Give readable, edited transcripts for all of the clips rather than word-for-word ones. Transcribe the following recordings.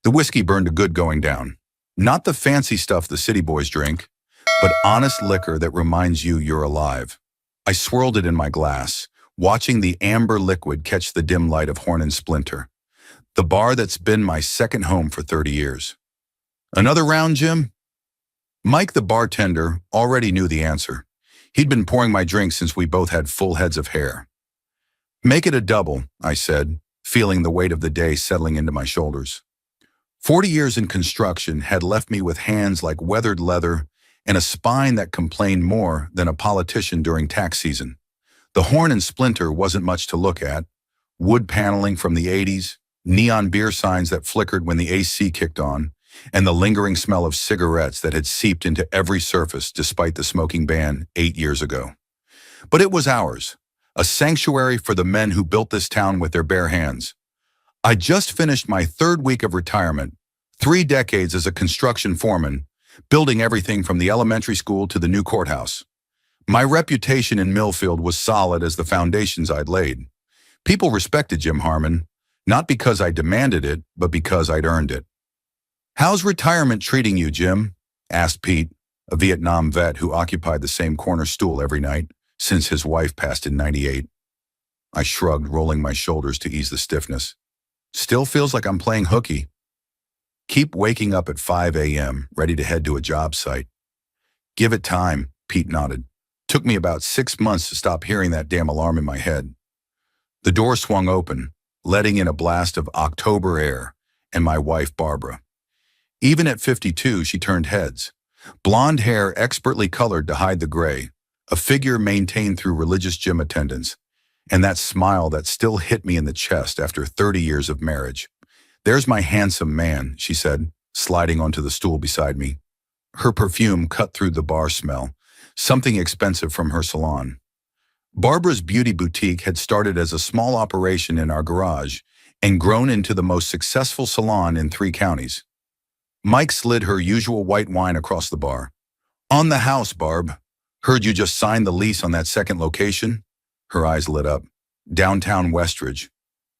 The whiskey burned a good going down. Not the fancy stuff the city boys drink, but honest liquor that reminds you you're alive. I swirled it in my glass, watching the amber liquid catch the dim light of Horn and Splinter, the bar that's been my second home for 30 years. Another round, Jim? Mike, the bartender, already knew the answer. He'd been pouring my drink since we both had full heads of hair. Make it a double, I said, feeling the weight of the day settling into my shoulders. 40 years in construction had left me with hands like weathered leather and a spine that complained more than a politician during tax season. The Horn and Splinter wasn't much to look at. Wood paneling from the 80s, neon beer signs that flickered when the AC kicked on, and the lingering smell of cigarettes that had seeped into every surface despite the smoking ban 8 years ago. But it was ours, a sanctuary for the men who built this town with their bare hands. I just finished my 3rd week of retirement, 3 decades as a construction foreman, building everything from the elementary school to the new courthouse. My reputation in Millfield was solid as the foundations I'd laid. People respected Jim Harmon, not because I demanded it, but because I'd earned it. "How's retirement treating you, Jim?" asked Pete, a Vietnam vet who occupied the same corner stool every night since his wife passed in '98. I shrugged, rolling my shoulders to ease the stiffness. "Still feels like I'm playing hooky. Keep waking up at 5 a.m., ready to head to a job site." "Give it time," Pete nodded. "Took me about 6 months to stop hearing that damn alarm in my head." The door swung open, letting in a blast of October air, and my wife, Barbara. Even at 52, she turned heads. Blonde hair expertly colored to hide the gray, a figure maintained through religious gym attendance, and that smile that still hit me in the chest after 30 years of marriage. "There's my handsome man," she said, sliding onto the stool beside me. Her perfume cut through the bar smell, something expensive from her salon. Barbara's beauty boutique had started as a small operation in our garage and grown into the most successful salon in 3 counties. Mike slid her usual white wine across the bar. "On the house, Barb. Heard you just signed the lease on that 2nd location?" Her eyes lit up. "Downtown Westridge.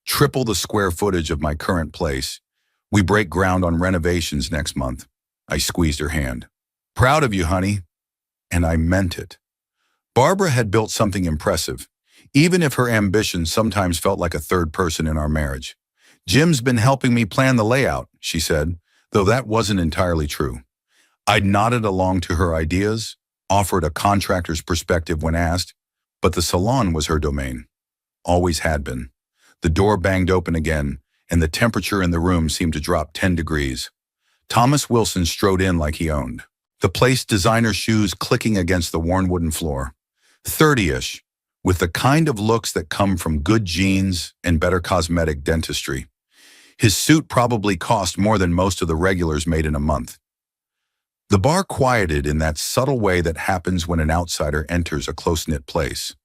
Triple the square footage of my current place. We break ground on renovations next month." I squeezed her hand. "Proud of you, honey." And I meant it. Barbara had built something impressive, even if her ambition sometimes felt like a third person in our marriage. "Jim's been helping me plan the layout," she said, though that wasn't entirely true. I'd nodded along to her ideas, offered a contractor's perspective when asked, but the salon was her domain. Always had been. The door banged open again, and the temperature in the room seemed to drop 10 degrees. Thomas Wilson strode in like he owned. The place designer shoes clicking against the worn wooden floor. 30-ish, with the kind of looks that come from good genes and better cosmetic dentistry. His suit probably cost more than most of the regulars made in a month. The bar quieted in that subtle way that happens when an outsider enters a close-knit place.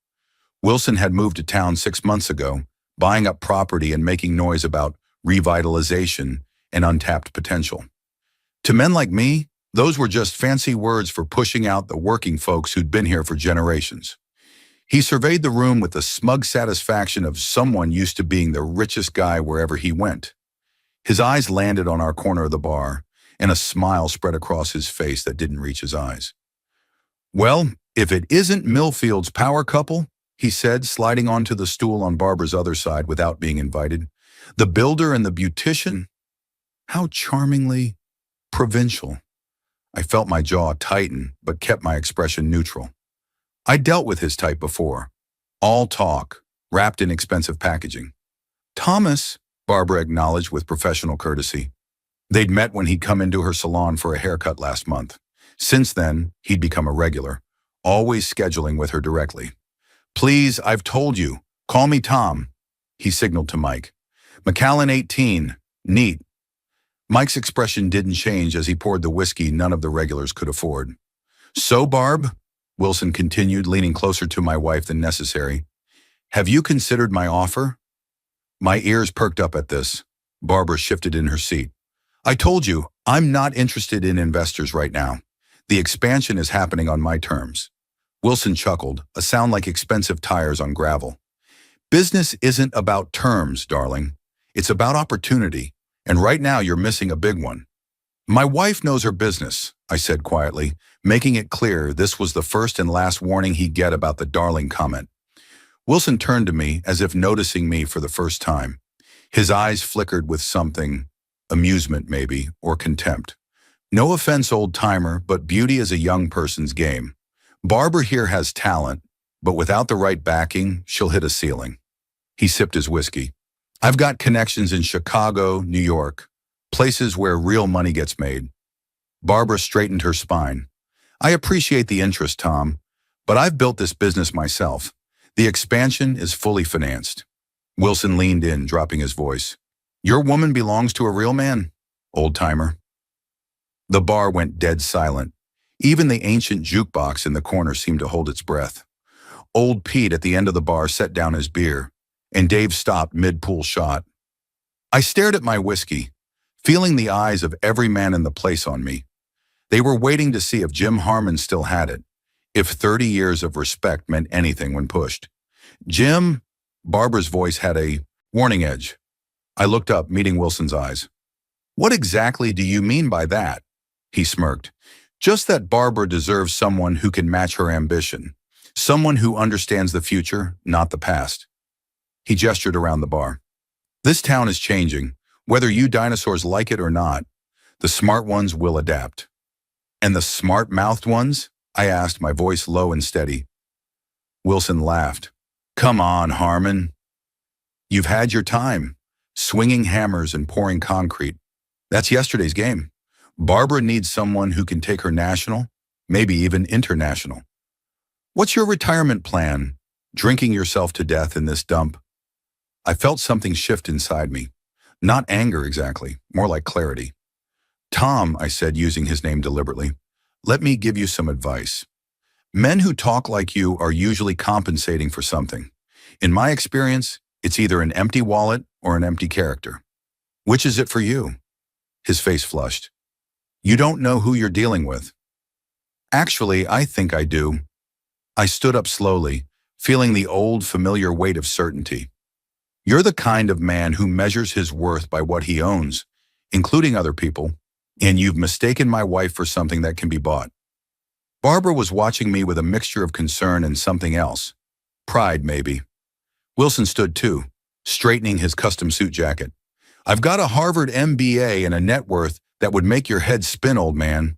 Wilson had moved to town 6 months ago, buying up property and making noise about revitalization and untapped potential. To men like me, those were just fancy words for pushing out the working folks who'd been here for generations. He surveyed the room with the smug satisfaction of someone used to being the richest guy wherever he went. His eyes landed on our corner of the bar, and a smile spread across his face that didn't reach his eyes. "Well, if it isn't Millfield's power couple," he said, sliding onto the stool on Barbara's other side without being invited. "The builder and the beautician? How charmingly provincial." I felt my jaw tighten, but kept my expression neutral. I dealt with his type before. All talk, wrapped in expensive packaging. "Thomas," Barbara acknowledged with professional courtesy. They'd met when he'd come into her salon for a haircut last month. Since then, he'd become a regular, always scheduling with her directly. "Please, I've told you. Call me Tom," he signaled to Mike. "McAllen 18. Neat." Mike's expression didn't change as he poured the whiskey none of the regulars could afford. "So, Barb," Wilson continued, leaning closer to my wife than necessary, "have you considered my offer?" My ears perked up at this. Barbara shifted in her seat. "I told you, I'm not interested in investors right now. The expansion is happening on my terms." Wilson chuckled, a sound like expensive tires on gravel. "Business isn't about terms, darling. It's about opportunity. And right now you're missing a big one. My wife knows her business, I said quietly, making it clear this was the first and last warning he'd get about the darling comment. Wilson turned to me as if noticing me for the first time. His eyes flickered with something, amusement maybe, or contempt. No offense, old-timer, but beauty is a young person's game. Barbara here has talent, but without the right backing, she'll hit a ceiling. He sipped his whiskey. I've got connections in Chicago, New York, places where real money gets made. Barbara straightened her spine. I appreciate the interest, Tom, but I've built this business myself. The expansion is fully financed. Wilson leaned in, dropping his voice. Your woman belongs to a real man, old-timer. The bar went dead silent. Even the ancient jukebox in the corner seemed to hold its breath. Old Pete at the end of the bar set down his beer, and Dave stopped mid-pool shot. I stared at my whiskey, feeling the eyes of every man in the place on me. They were waiting to see if Jim Harmon still had it, if 30 years of respect meant anything when pushed. Jim, Barbara's voice had a warning edge. I looked up, meeting Wilson's eyes. What exactly do you mean by that? He smirked. Just that Barbara deserves someone who can match her ambition. Someone who understands the future, not the past. He gestured around the bar. This town is changing. Whether you dinosaurs like it or not, the smart ones will adapt. And the smart-mouthed ones? I asked, my voice low and steady. Wilson laughed. Come on, Harmon. You've had your time. Swinging hammers and pouring concrete. That's yesterday's game. Barbara needs someone who can take her national, maybe even international. What's your retirement plan? Drinking yourself to death in this dump? I felt something shift inside me. Not anger exactly, more like clarity. Tom, I said, using his name deliberately, let me give you some advice. Men who talk like you are usually compensating for something. In my experience, it's either an empty wallet or an empty character. Which is it for you? His face flushed. You don't know who you're dealing with. Actually, I think I do. I stood up slowly, feeling the old, familiar weight of certainty. You're the kind of man who measures his worth by what he owns, including other people, and you've mistaken my wife for something that can be bought. Barbara was watching me with a mixture of concern and something else. Pride, maybe. Wilson stood too, straightening his custom suit jacket. I've got a Harvard MBA and a net worth that would make your head spin, old man.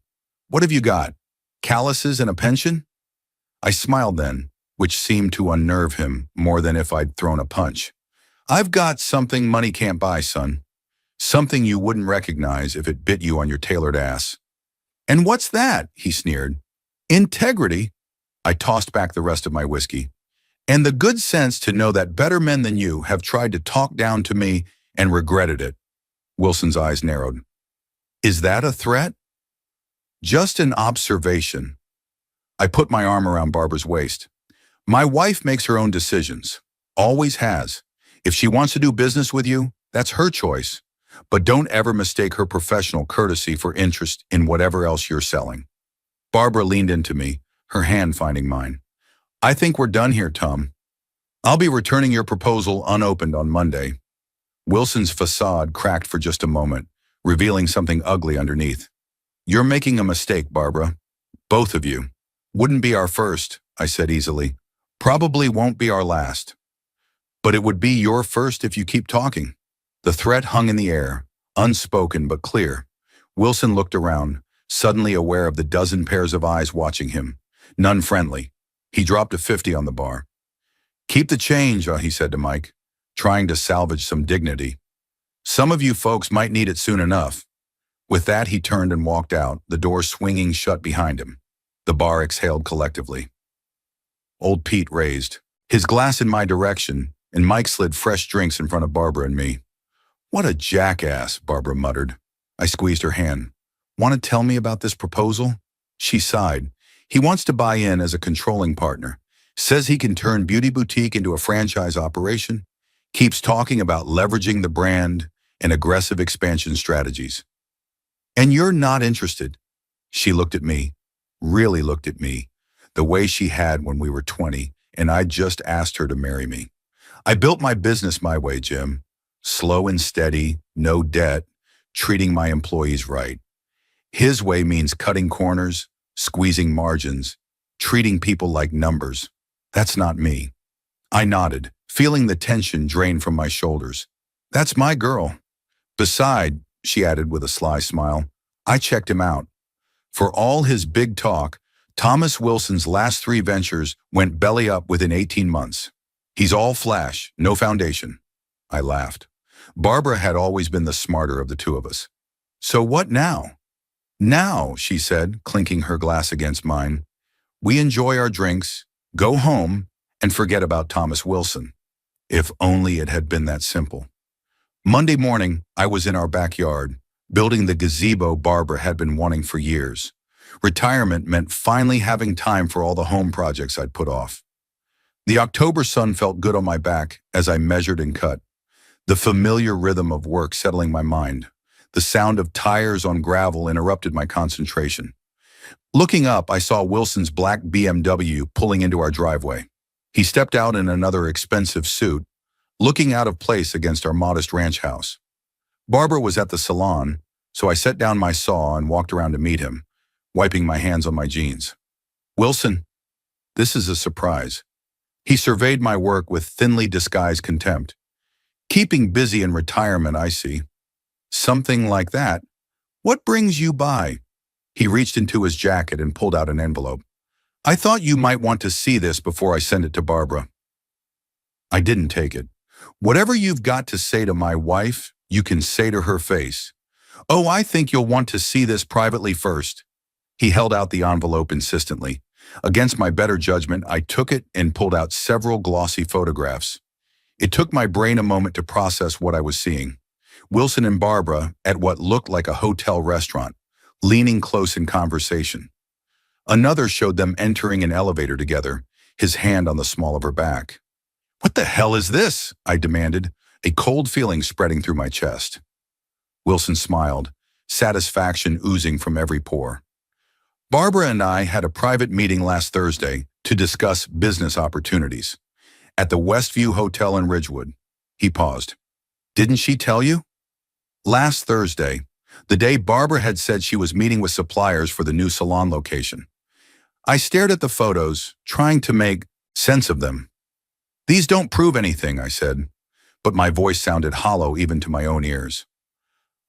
What have you got? Calluses and a pension? I smiled then, which seemed to unnerve him more than if I'd thrown a punch. I've got something money can't buy, son. Something you wouldn't recognize if it bit you on your tailored ass. And what's that? He sneered. Integrity. I tossed back the rest of my whiskey. And the good sense to know that better men than you have tried to talk down to me and regretted it. Wilson's eyes narrowed. Is that a threat? Just an observation. I put my arm around Barbara's waist. My wife makes her own decisions. Always has. If she wants to do business with you, that's her choice. But don't ever mistake her professional courtesy for interest in whatever else you're selling. Barbara leaned into me, her hand finding mine. I think we're done here, Tom. I'll be returning your proposal unopened on Monday. Wilson's facade cracked for just a moment, revealing something ugly underneath. You're making a mistake, Barbara. Both of you. Wouldn't be our first, I said easily. Probably won't be our last. But it would be your first if you keep talking. The threat hung in the air, unspoken but clear. Wilson looked around, suddenly aware of the dozen pairs of eyes watching him. None friendly. He dropped a 50 on the bar. Keep the change, he said to Mike, trying to salvage some dignity. Some of you folks might need it soon enough. With that, he turned and walked out, the door swinging shut behind him. The bar exhaled collectively. Old Pete raised, his glass in my direction, and Mike slid fresh drinks in front of Barbara and me. What a jackass, Barbara muttered. I squeezed her hand. Want to tell me about this proposal? She sighed. He wants to buy in as a controlling partner. Says he can turn Beauty Boutique into a franchise operation. Keeps talking about leveraging the brand and aggressive expansion strategies. And you're not interested. She looked at me, really looked at me, the way she had when we were 20, and I just asked her to marry me. I built my business my way, Jim. Slow and steady, no debt, treating my employees right. His way means cutting corners, squeezing margins, treating people like numbers. That's not me. I nodded, feeling the tension drain from my shoulders. That's my girl. Beside, she added with a sly smile, I checked him out. For all his big talk, Thomas Wilson's last 3 ventures went belly up within 18 months. He's all flash, no foundation. I laughed. Barbara had always been the smarter of the two of us. So what now? Now, she said, clinking her glass against mine, we enjoy our drinks, go home, and forget about Thomas Wilson. If only it had been that simple. Monday morning, I was in our backyard, building the gazebo Barbara had been wanting for years. Retirement meant finally having time for all the home projects I'd put off. The October sun felt good on my back as I measured and cut. The familiar rhythm of work settling my mind. The sound of tires on gravel interrupted my concentration. Looking up, I saw Wilson's black BMW pulling into our driveway. He stepped out in another expensive suit, looking out of place against our modest ranch house. Barbara was at the salon, so I set down my saw and walked around to meet him, wiping my hands on my jeans. Wilson, this is a surprise. He surveyed my work with thinly disguised contempt. Keeping busy in retirement, I see. Something like that. What brings you by? He reached into his jacket and pulled out an envelope. I thought you might want to see this before I send it to Barbara. I didn't take it. Whatever you've got to say to my wife, you can say to her face. Oh, I think you'll want to see this privately first. He held out the envelope insistently. Against my better judgment, I took it and pulled out several glossy photographs. It took my brain a moment to process what I was seeing. Wilson and Barbara at what looked like a hotel restaurant, leaning close in conversation. Another showed them entering an elevator together, his hand on the small of her back. What the hell is this? I demanded, a cold feeling spreading through my chest. Wilson smiled, satisfaction oozing from every pore. Barbara and I had a private meeting last Thursday to discuss business opportunities. At the Westview Hotel in Ridgewood. He paused. Didn't she tell you? Last Thursday, the day Barbara had said she was meeting with suppliers for the new salon location. I stared at the photos, trying to make sense of them. These don't prove anything, I said, but my voice sounded hollow even to my own ears.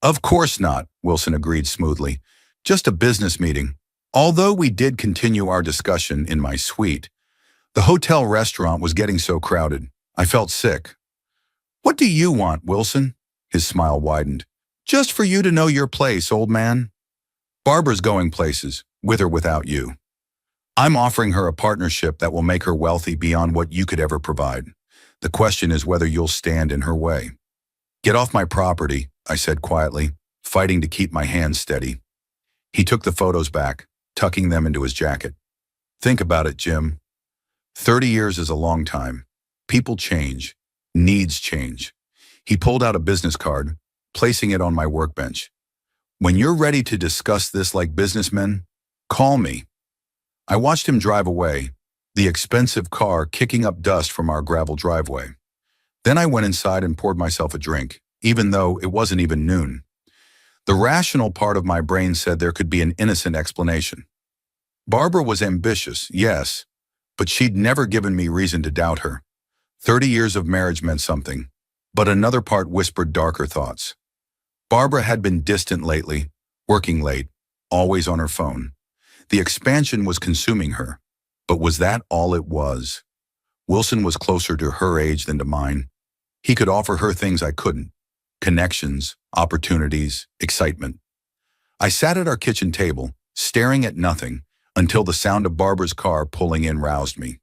Of course not, Wilson agreed smoothly. Just a business meeting. Although we did continue our discussion in my suite, the hotel restaurant was getting so crowded, I felt sick. What do you want, Wilson? His smile widened. Just for you to know your place, old man. Barbara's going places, with or without you. I'm offering her a partnership that will make her wealthy beyond what you could ever provide. The question is whether you'll stand in her way. Get off my property, I said quietly, fighting to keep my hands steady. He took the photos back, tucking them into his jacket. Think about it, Jim. 30 years is a long time. People change. Needs change. He pulled out a business card, placing it on my workbench. When you're ready to discuss this like businessmen, call me. I watched him drive away, the expensive car kicking up dust from our gravel driveway. Then I went inside and poured myself a drink, even though it wasn't even noon. The rational part of my brain said there could be an innocent explanation. Barbara was ambitious, yes, but she'd never given me reason to doubt her. 30 years of marriage meant something, but another part whispered darker thoughts. Barbara had been distant lately, working late, always on her phone. The expansion was consuming her, but was that all it was? Wilson was closer to her age than to mine. He could offer her things I couldn't. Connections, opportunities, excitement. I sat at our kitchen table, staring at nothing, until the sound of Barbara's car pulling in roused me.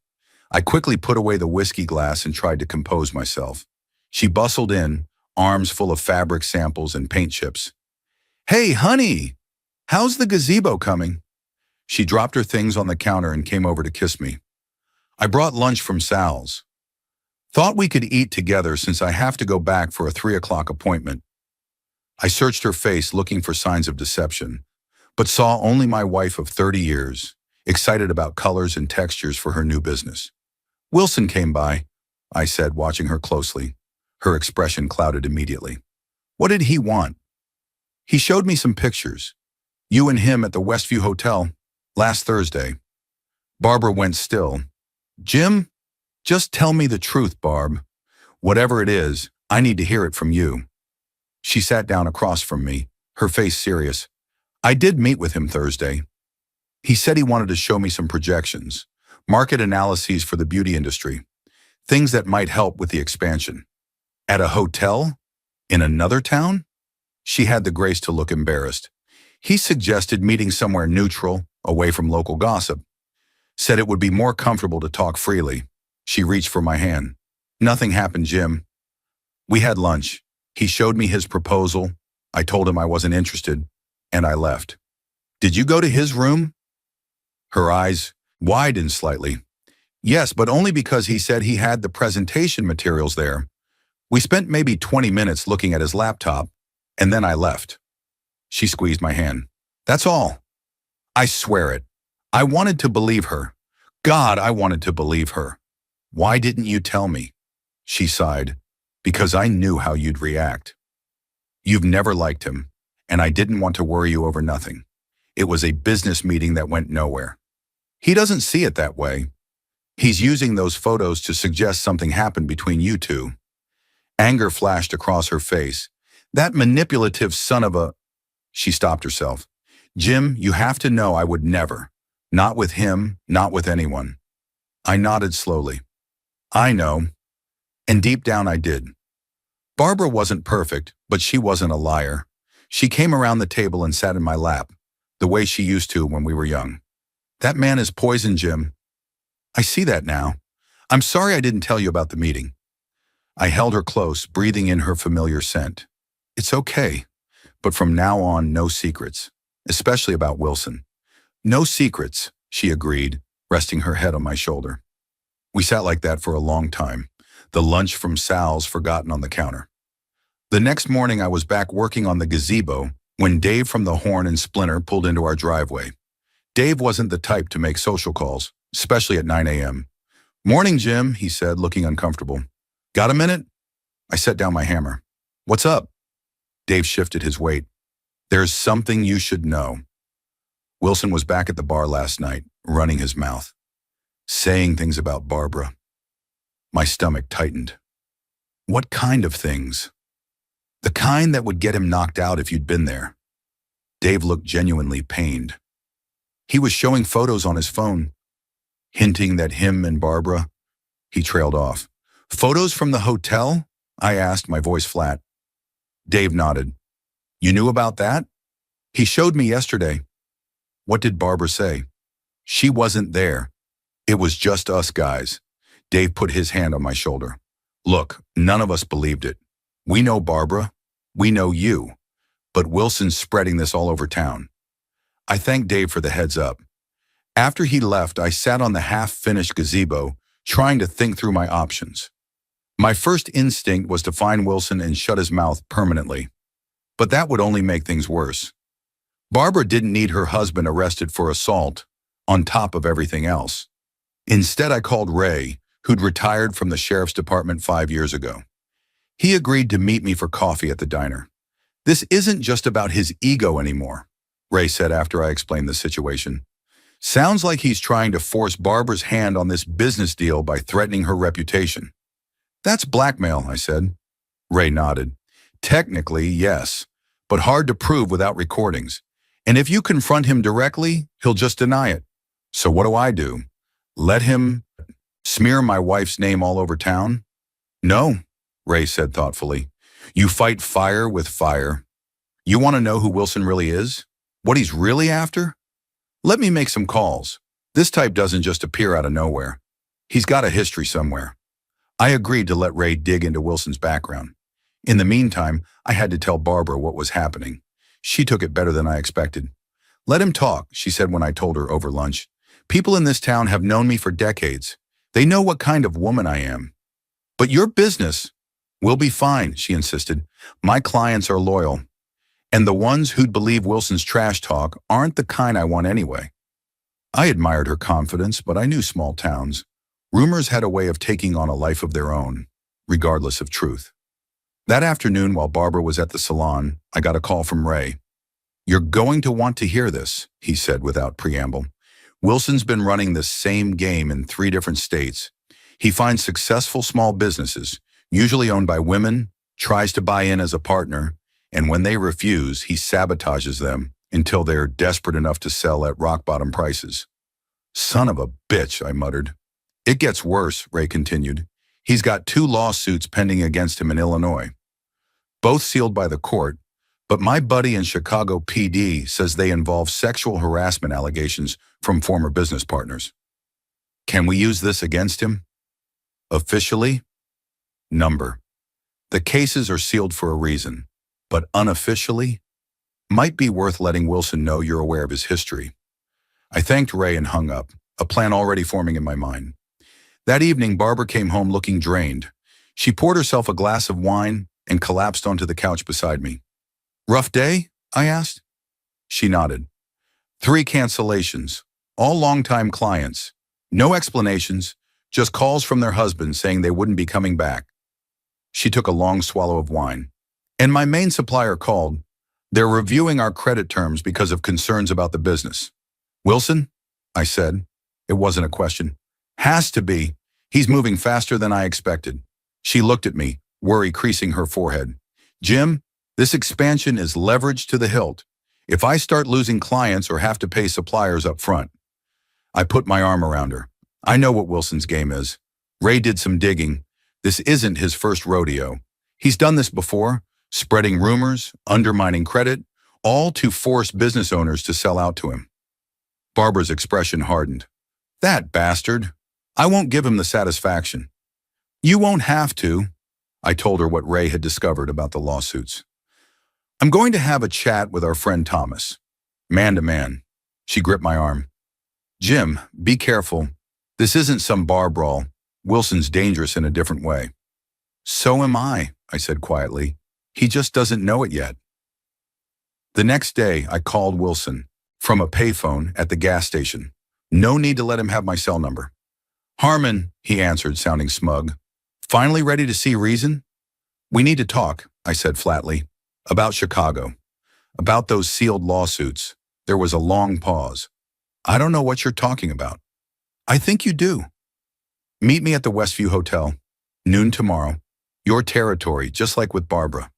I quickly put away the whiskey glass and tried to compose myself. She bustled in, arms full of fabric samples and paint chips. Hey, honey! How's the gazebo coming? She dropped her things on the counter and came over to kiss me. I brought lunch from Sal's. Thought we could eat together since I have to go back for a 3 o'clock appointment. I searched her face looking for signs of deception, but saw only my wife of 30 years, excited about colors and textures for her new business. Wilson came by, I said, watching her closely. Her expression clouded immediately. What did he want? He showed me some pictures. You and him at the Westview Hotel last Thursday. Barbara went still. Jim, just tell me the truth, Barb. Whatever it is, I need to hear it from you. She sat down across from me, her face serious. I did meet with him Thursday. He said he wanted to show me some projections, market analyses for the beauty industry, things that might help with the expansion. At a hotel? In another town? She had the grace to look embarrassed. He suggested meeting somewhere neutral, away from local gossip. Said it would be more comfortable to talk freely. She reached for my hand. Nothing happened, Jim. We had lunch. He showed me his proposal. I told him I wasn't interested, and I left. Did you go to his room? Her eyes widened slightly. Yes, but only because he said he had the presentation materials there. We spent maybe 20 minutes looking at his laptop, and then I left. She squeezed my hand. That's all. I swear it. I wanted to believe her. God, I wanted to believe her. Why didn't you tell me? She sighed. Because I knew how you'd react. You've never liked him, and I didn't want to worry you over nothing. It was a business meeting that went nowhere. He doesn't see it that way. He's using those photos to suggest something happened between you two. Anger flashed across her face. That manipulative son of a... She stopped herself. Jim, you have to know I would never. Not with him, not with anyone. I nodded slowly. I know. And deep down I did. Barbara wasn't perfect, but she wasn't a liar. She came around the table and sat in my lap, the way she used to when we were young. That man is poison, Jim. I see that now. I'm sorry I didn't tell you about the meeting. I held her close, breathing in her familiar scent. It's okay, but from now on, no secrets, especially about Wilson. No secrets, she agreed, resting her head on my shoulder. We sat like that for a long time, the lunch from Sal's forgotten on the counter. The next morning I was back working on the gazebo when Dave from the Horn and Splinter pulled into our driveway. Dave wasn't the type to make social calls, especially at 9 a.m. Morning, Jim, he said, looking uncomfortable. Got a minute? I set down my hammer. What's up? Dave shifted his weight. There's something you should know. Wilson was back at the bar last night, running his mouth, saying things about Barbara. My stomach tightened. What kind of things? The kind that would get him knocked out if you'd been there. Dave looked genuinely pained. He was showing photos on his phone, hinting that him and Barbara... He trailed off. Photos from the hotel? I asked, my voice flat. Dave nodded. You knew about that? He showed me yesterday. What did Barbara say? She wasn't there. It was just us guys. Dave put his hand on my shoulder. Look, none of us believed it. We know Barbara. We know you. But Wilson's spreading this all over town. I thanked Dave for the heads up. After he left, I sat on the half-finished gazebo, trying to think through my options. My first instinct was to find Wilson and shut his mouth permanently. But that would only make things worse. Barbara didn't need her husband arrested for assault, on top of everything else. Instead, I called Ray, who'd retired from the sheriff's department 5 years ago. He agreed to meet me for coffee at the diner. This isn't just about his ego anymore, Ray said after I explained the situation. Sounds like he's trying to force Barbara's hand on this business deal by threatening her reputation. That's blackmail, I said. Ray nodded. Technically, yes, but hard to prove without recordings. And if you confront him directly, he'll just deny it. So what do? Let him smear my wife's name all over town? No, Ray said thoughtfully. You fight fire with fire. You want to know who Wilson really is? What he's really after? Let me make some calls. This type doesn't just appear out of nowhere. He's got a history somewhere. I agreed to let Ray dig into Wilson's background. In the meantime, I had to tell Barbara what was happening. She took it better than I expected. Let him talk, she said when I told her over lunch. People in this town have known me for decades. They know what kind of woman I am. But your business will be fine, she insisted. My clients are loyal. And the ones who'd believe Wilson's trash talk aren't the kind I want anyway. I admired her confidence, but I knew small towns. Rumors had a way of taking on a life of their own, regardless of truth. That afternoon, while Barbara was at the salon, I got a call from Ray. You're going to want to hear this, he said without preamble. Wilson's been running the same game in 3 different states. He finds successful small businesses, usually owned by women, tries to buy in as a partner, and when they refuse, he sabotages them until they're desperate enough to sell at rock-bottom prices. Son of a bitch, I muttered. It gets worse, Ray continued. He's got 2 lawsuits pending against him in Illinois, both sealed by the court, but my buddy in Chicago PD says they involve sexual harassment allegations from former business partners. Can we use this against him? Officially? Number. The cases are sealed for a reason, but unofficially? Might be worth letting Wilson know you're aware of his history. I thanked Ray and hung up, a plan already forming in my mind. That evening, Barbara came home looking drained. She poured herself a glass of wine and collapsed onto the couch beside me. Rough day? I asked. She nodded. 3 cancellations, all longtime clients. No explanations, just calls from their husbands saying they wouldn't be coming back. She took a long swallow of wine. And my main supplier called. They're reviewing our credit terms because of concerns about the business. Wilson? I said. It wasn't a question. Has to be. He's moving faster than I expected. She looked at me, worry creasing her forehead. Jim, this expansion is leveraged to the hilt. If I start losing clients or have to pay suppliers up front. I put my arm around her. I know what Wilson's game is. Ray did some digging. This isn't his first rodeo. He's done this before, spreading rumors, undermining credit, all to force business owners to sell out to him. Barbara's expression hardened. That bastard. I won't give him the satisfaction. You won't have to. I told her what Ray had discovered about the lawsuits. I'm going to have a chat with our friend Thomas. Man to man. She gripped my arm. Jim, be careful. This isn't some bar brawl. Wilson's dangerous in a different way. So am I said quietly. He just doesn't know it yet. The next day, I called Wilson from a payphone at the gas station. No need to let him have my cell number. Harmon, he answered, sounding smug. Finally ready to see reason? We need to talk, I said flatly. About Chicago. About those sealed lawsuits. There was a long pause. I don't know what you're talking about. I think you do. Meet me at the Westview Hotel. Noon tomorrow. Your territory, just like with Barbara.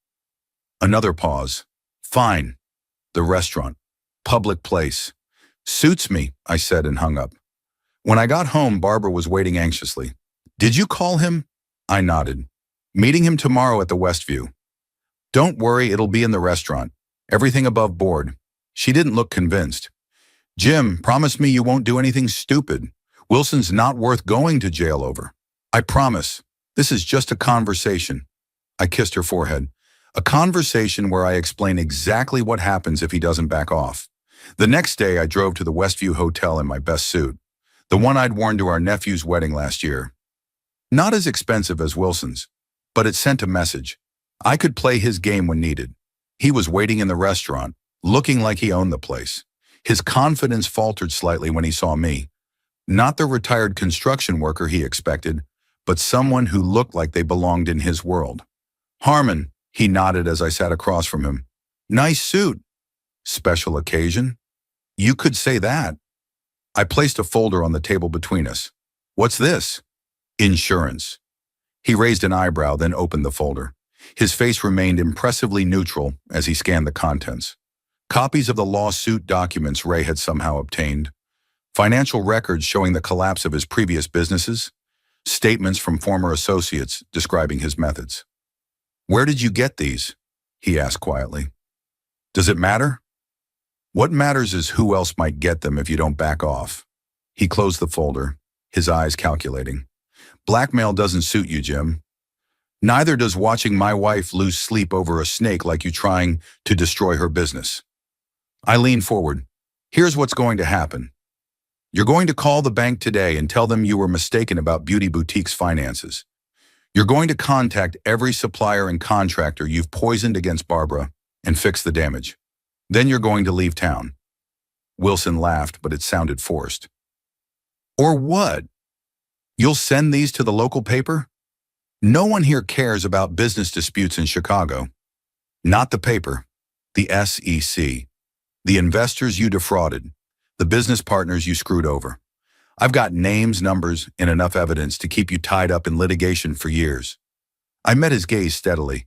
Another pause. Fine. The restaurant. Public place. Suits me, I said and hung up. When I got home, Barbara was waiting anxiously. Did you call him? I nodded. Meeting him tomorrow at the Westview. Don't worry, it'll be in the restaurant. Everything above board. She didn't look convinced. Jim, promise me you won't do anything stupid. Wilson's not worth going to jail over. I promise. This is just a conversation. I kissed her forehead. A conversation where I explain exactly what happens if he doesn't back off. The next day, I drove to the Westview Hotel in my best suit, the one I'd worn to our nephew's wedding last year. Not as expensive as Wilson's, but it sent a message. I could play his game when needed. He was waiting in the restaurant, looking like he owned the place. His confidence faltered slightly when he saw me. Not the retired construction worker he expected, but someone who looked like they belonged in his world. Harmon, he nodded as I sat across from him. Nice suit. Special occasion? You could say that. I placed a folder on the table between us. What's this? Insurance. He raised an eyebrow, then opened the folder. His face remained impressively neutral as he scanned the contents. Copies of the lawsuit documents Ray had somehow obtained. Financial records showing the collapse of his previous businesses. Statements from former associates describing his methods. Where did you get these? He asked quietly. Does it matter? What matters is who else might get them if you don't back off. He closed the folder, his eyes calculating. Blackmail doesn't suit you, Jim. Neither does watching my wife lose sleep over a snake like you trying to destroy her business. I leaned forward. Here's what's going to happen. You're going to call the bank today and tell them you were mistaken about Beauty Boutique's finances. You're going to contact every supplier and contractor you've poisoned against Barbara and fix the damage. Then you're going to leave town. Wilson laughed, but it sounded forced. Or what? You'll send these to the local paper? No one here cares about business disputes in Chicago. Not the paper, the SEC. The investors you defrauded, the business partners you screwed over. I've got names, numbers, and enough evidence to keep you tied up in litigation for years. I met his gaze steadily.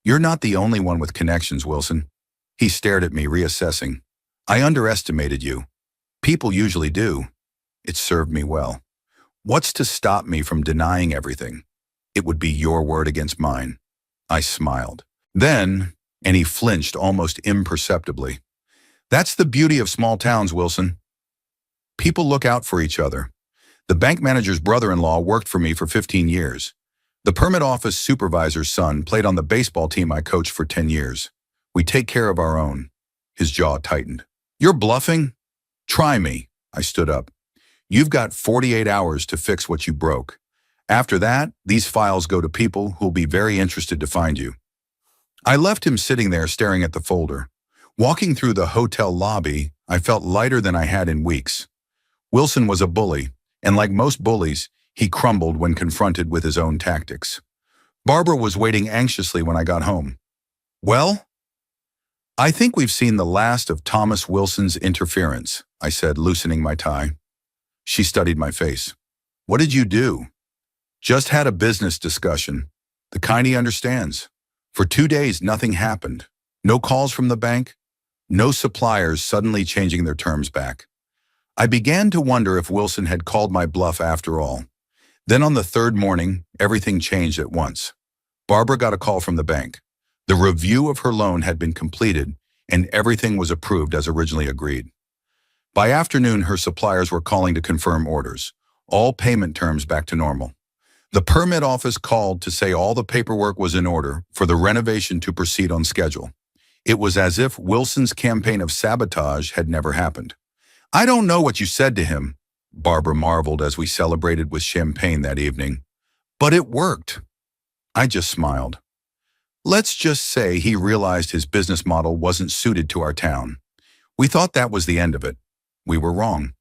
You're not the only one with connections, Wilson. He stared at me, reassessing. I underestimated you. People usually do. It served me well. What's to stop me from denying everything? It would be your word against mine. I smiled. Then, and he flinched almost imperceptibly. That's the beauty of small towns, Wilson. People look out for each other. The bank manager's brother-in-law worked for me for 15 years. The permit office supervisor's son played on the baseball team I coached for 10 years. We take care of our own. His jaw tightened. You're bluffing? Try me. I stood up. You've got 48 hours to fix what you broke. After that, these files go to people who'll be very interested to find you. I left him sitting there staring at the folder. Walking through the hotel lobby, I felt lighter than I had in weeks. Wilson was a bully, and like most bullies, he crumbled when confronted with his own tactics. Barbara was waiting anxiously when I got home. Well? I think we've seen the last of Thomas Wilson's interference, I said, loosening my tie. She studied my face. What did you do? Just had a business discussion. The kind he understands. For 2 days, nothing happened. No calls from the bank. No suppliers suddenly changing their terms back. I began to wonder if Wilson had called my bluff after all. Then on the third morning, everything changed at once. Barbara got a call from the bank. The review of her loan had been completed, and everything was approved as originally agreed. By afternoon, her suppliers were calling to confirm orders, all payment terms back to normal. The permit office called to say all the paperwork was in order for the renovation to proceed on schedule. It was as if Wilson's campaign of sabotage had never happened. I don't know what you said to him, Barbara marveled as we celebrated with champagne that evening. But it worked. I just smiled. Let's just say he realized his business model wasn't suited to our town. We thought that was the end of it. We were wrong.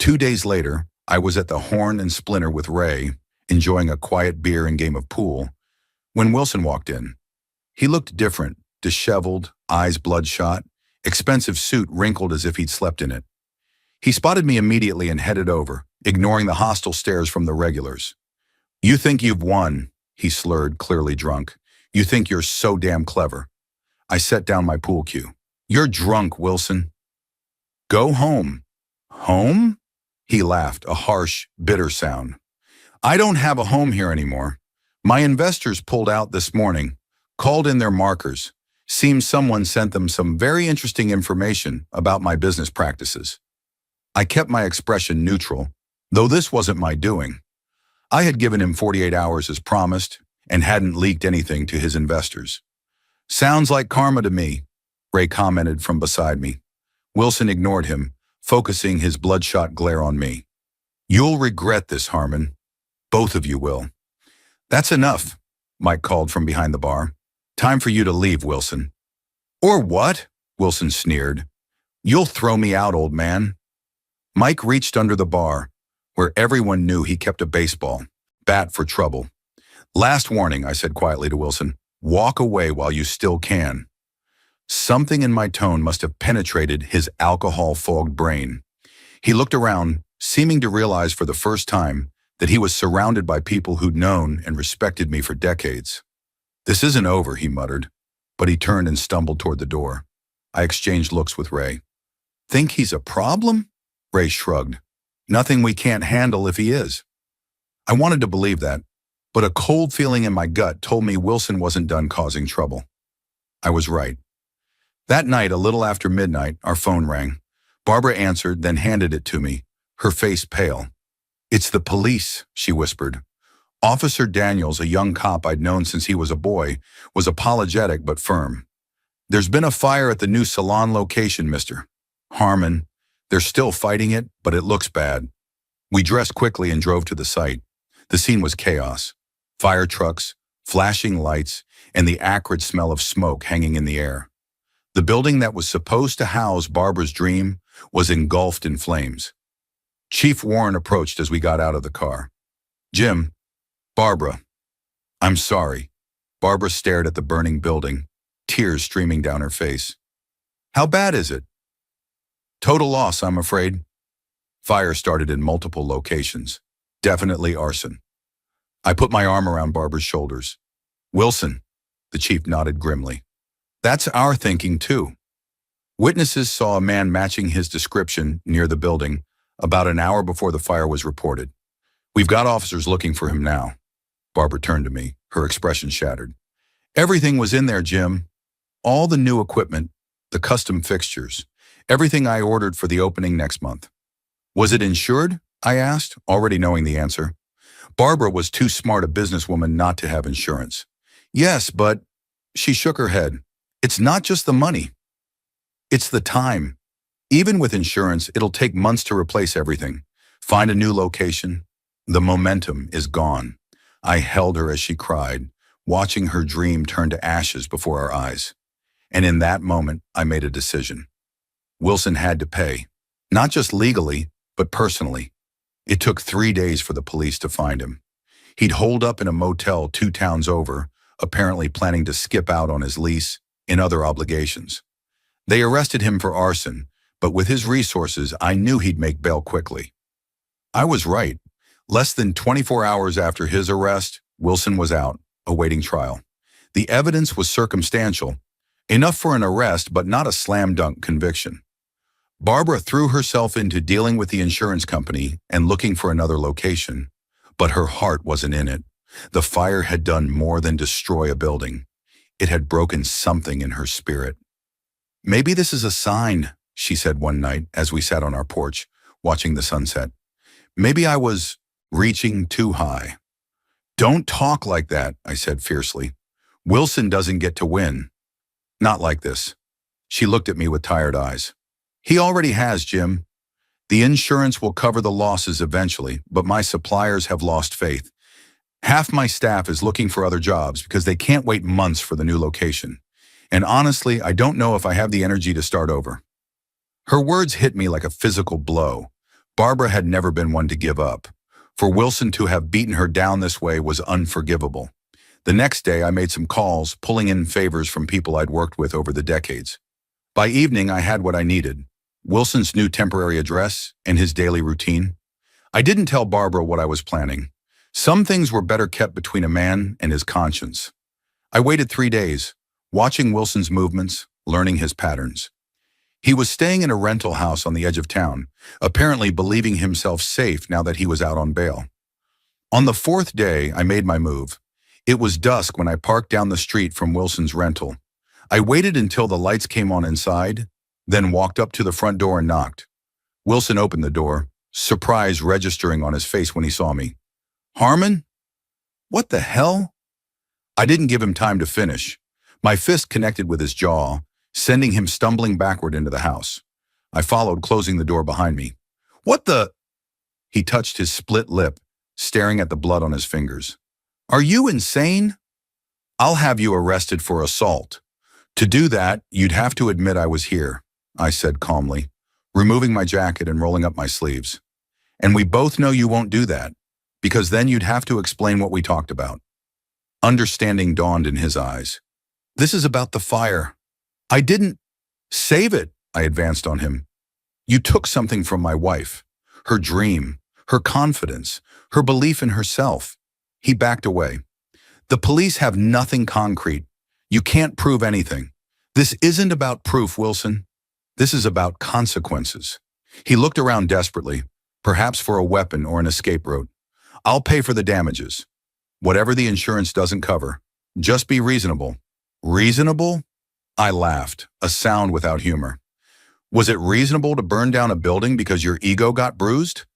2 days later, I was at the Horn and Splinter with Ray, enjoying a quiet beer and game of pool, when Wilson walked in. He looked different, disheveled, eyes bloodshot, expensive suit wrinkled as if he'd slept in it. He spotted me immediately and headed over, ignoring the hostile stares from the regulars. You think you've won, he slurred, clearly drunk. You think you're so damn clever. I set down my pool cue. You're drunk, Wilson. Go home. Home? He laughed, a harsh, bitter sound. I don't have a home here anymore. My investors pulled out this morning, called in their markers. Seems someone sent them some very interesting information about my business practices. I kept my expression neutral, though this wasn't my doing. I had given him 48 hours as promised and hadn't leaked anything to his investors. Sounds like karma to me, Ray commented from beside me. Wilson ignored him, focusing his bloodshot glare on me. You'll regret this, Harmon. Both of you will. That's enough, Mike called from behind the bar. Time for you to leave, Wilson. Or what? Wilson sneered. You'll throw me out, old man. Mike reached under the bar, where everyone knew he kept a baseball bat for trouble. Last warning, I said quietly to Wilson. Walk away while you still can. Something in my tone must have penetrated his alcohol-fogged brain. He looked around, seeming to realize for the first time that he was surrounded by people who'd known and respected me for decades. This isn't over, he muttered, but he turned and stumbled toward the door. I exchanged looks with Ray. Think he's a problem? Ray shrugged. Nothing we can't handle if he is. I wanted to believe that, but a cold feeling in my gut told me Wilson wasn't done causing trouble. I was right. That night, a little after midnight, our phone rang. Barbara answered, then handed it to me, her face pale. It's the police, she whispered. Officer Daniels, a young cop I'd known since he was a boy, was apologetic but firm. There's been a fire at the new salon location, Mr. Harmon. They're still fighting it, but it looks bad. We dressed quickly and drove to the site. The scene was chaos. Fire trucks, flashing lights, and the acrid smell of smoke hanging in the air. The building that was supposed to house Barbara's dream was engulfed in flames. Chief Warren approached as we got out of the car. Jim, Barbara, I'm sorry. Barbara stared at the burning building, tears streaming down her face. How bad is it? Total loss, I'm afraid. Fire started in multiple locations. Definitely arson. I put my arm around Barbara's shoulders. Wilson, the chief nodded grimly. That's our thinking too. Witnesses saw a man matching his description near the building about an hour before the fire was reported. We've got officers looking for him now. Barbara turned to me, her expression shattered. Everything was in there, Jim. All the new equipment, the custom fixtures, everything I ordered for the opening next month. Was it insured? I asked, already knowing the answer. Barbara was too smart a businesswoman not to have insurance. Yes, but she shook her head. It's not just the money. It's the time. Even with insurance, it'll take months to replace everything. Find a new location. The momentum is gone. I held her as she cried, watching her dream turn to ashes before our eyes. And in that moment, I made a decision. Wilson had to pay, not just legally, but personally. It took 3 days for the police to find him. He'd holed up in a motel 2 towns over, apparently planning to skip out on his lease and other obligations. They arrested him for arson, but with his resources, I knew he'd make bail quickly. I was right. Less than 24 hours after his arrest, Wilson was out, awaiting trial. The evidence was circumstantial, enough for an arrest but not a slam-dunk conviction. Barbara threw herself into dealing with the insurance company and looking for another location, but her heart wasn't in it. The fire had done more than destroy a building. It had broken something in her spirit. Maybe this is a sign, she said one night as we sat on our porch, watching the sunset. Maybe I was reaching too high. Don't talk like that, I said fiercely. Wilson doesn't get to win. Not like this. She looked at me with tired eyes. He already has, Jim. The insurance will cover the losses eventually, but my suppliers have lost faith. Half my staff is looking for other jobs because they can't wait months for the new location. And honestly, I don't know if I have the energy to start over. Her words hit me like a physical blow. Barbara had never been one to give up. For Wilson to have beaten her down this way was unforgivable. The next day, I made some calls, pulling in favors from people I'd worked with over the decades. By evening, I had what I needed. Wilson's new temporary address and his daily routine. I didn't tell Barbara what I was planning. Some things were better kept between a man and his conscience. I waited 3 days, watching Wilson's movements, learning his patterns. He was staying in a rental house on the edge of town, apparently believing himself safe now that he was out on bail. On the 4th day, I made my move. It was dusk when I parked down the street from Wilson's rental. I waited until the lights came on inside, then walked up to the front door and knocked. Wilson opened the door, surprise registering on his face when he saw me. Harmon? What the hell? I didn't give him time to finish. My fist connected with his jaw, sending him stumbling backward into the house. I followed, closing the door behind me. What the? He touched his split lip, staring at the blood on his fingers. Are you insane? I'll have you arrested for assault. To do that, you'd have to admit I was here, I said calmly, removing my jacket and rolling up my sleeves. And we both know you won't do that, because then you'd have to explain what we talked about. Understanding dawned in his eyes. This is about the fire. I didn't save it, I advanced on him. You took something from my wife, her dream, her confidence, her belief in herself. He backed away. The police have nothing concrete. You can't prove anything. This isn't about proof, Wilson. This is about consequences. He looked around desperately, perhaps for a weapon or an escape route. I'll pay for the damages. Whatever the insurance doesn't cover. Just be reasonable. Reasonable? I laughed, a sound without humor. Was it reasonable to burn down a building because your ego got bruised?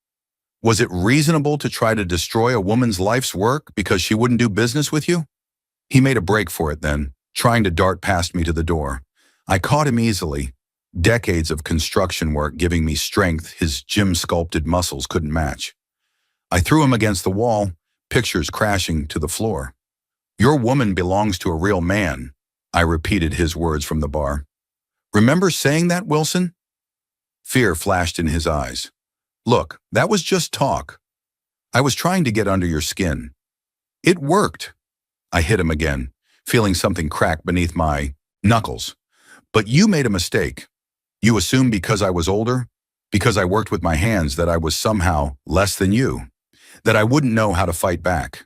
Was it reasonable to try to destroy a woman's life's work because she wouldn't do business with you? He made a break for it then, trying to dart past me to the door. I caught him easily. Decades of construction work giving me strength his gym-sculpted muscles couldn't match. I threw him against the wall, pictures crashing to the floor. Your woman belongs to a real man, I repeated his words from the bar. Remember saying that, Wilson? Fear flashed in his eyes. Look, that was just talk. I was trying to get under your skin. It worked. I hit him again, feeling something crack beneath my knuckles. But you made a mistake. You assume because I was older, because I worked with my hands, that I was somehow less than you, that I wouldn't know how to fight back.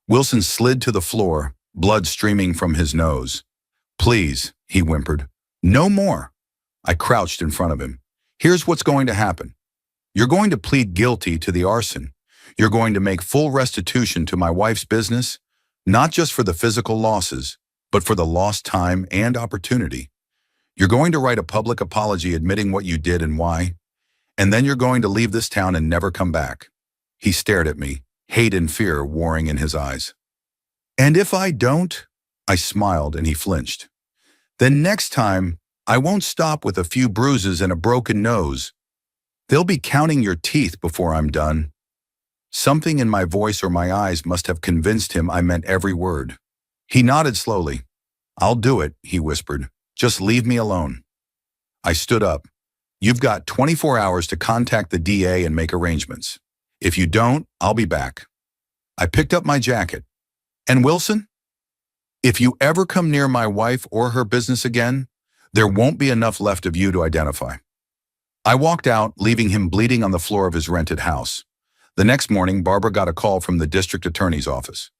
Wilson slid to the floor, blood streaming from his nose. Please, he whimpered. No more. I crouched in front of him. Here's what's going to happen. You're going to plead guilty to the arson. You're going to make full restitution to my wife's business, not just for the physical losses, but for the lost time and opportunity. You're going to write a public apology admitting what you did and why, and then you're going to leave this town and never come back. He stared at me, hate and fear warring in his eyes. And if I don't? I smiled and he flinched. Then next time, I won't stop with a few bruises and a broken nose. They'll be counting your teeth before I'm done. Something in my voice or my eyes must have convinced him I meant every word. He nodded slowly. I'll do it, he whispered. Just leave me alone. I stood up. You've got 24 hours to contact the DA and make arrangements. If you don't, I'll be back. I picked up my jacket. And Wilson? If you ever come near my wife or her business again, there won't be enough left of you to identify. I walked out, leaving him bleeding on the floor of his rented house. The next morning, Barbara got a call from the district attorney's office.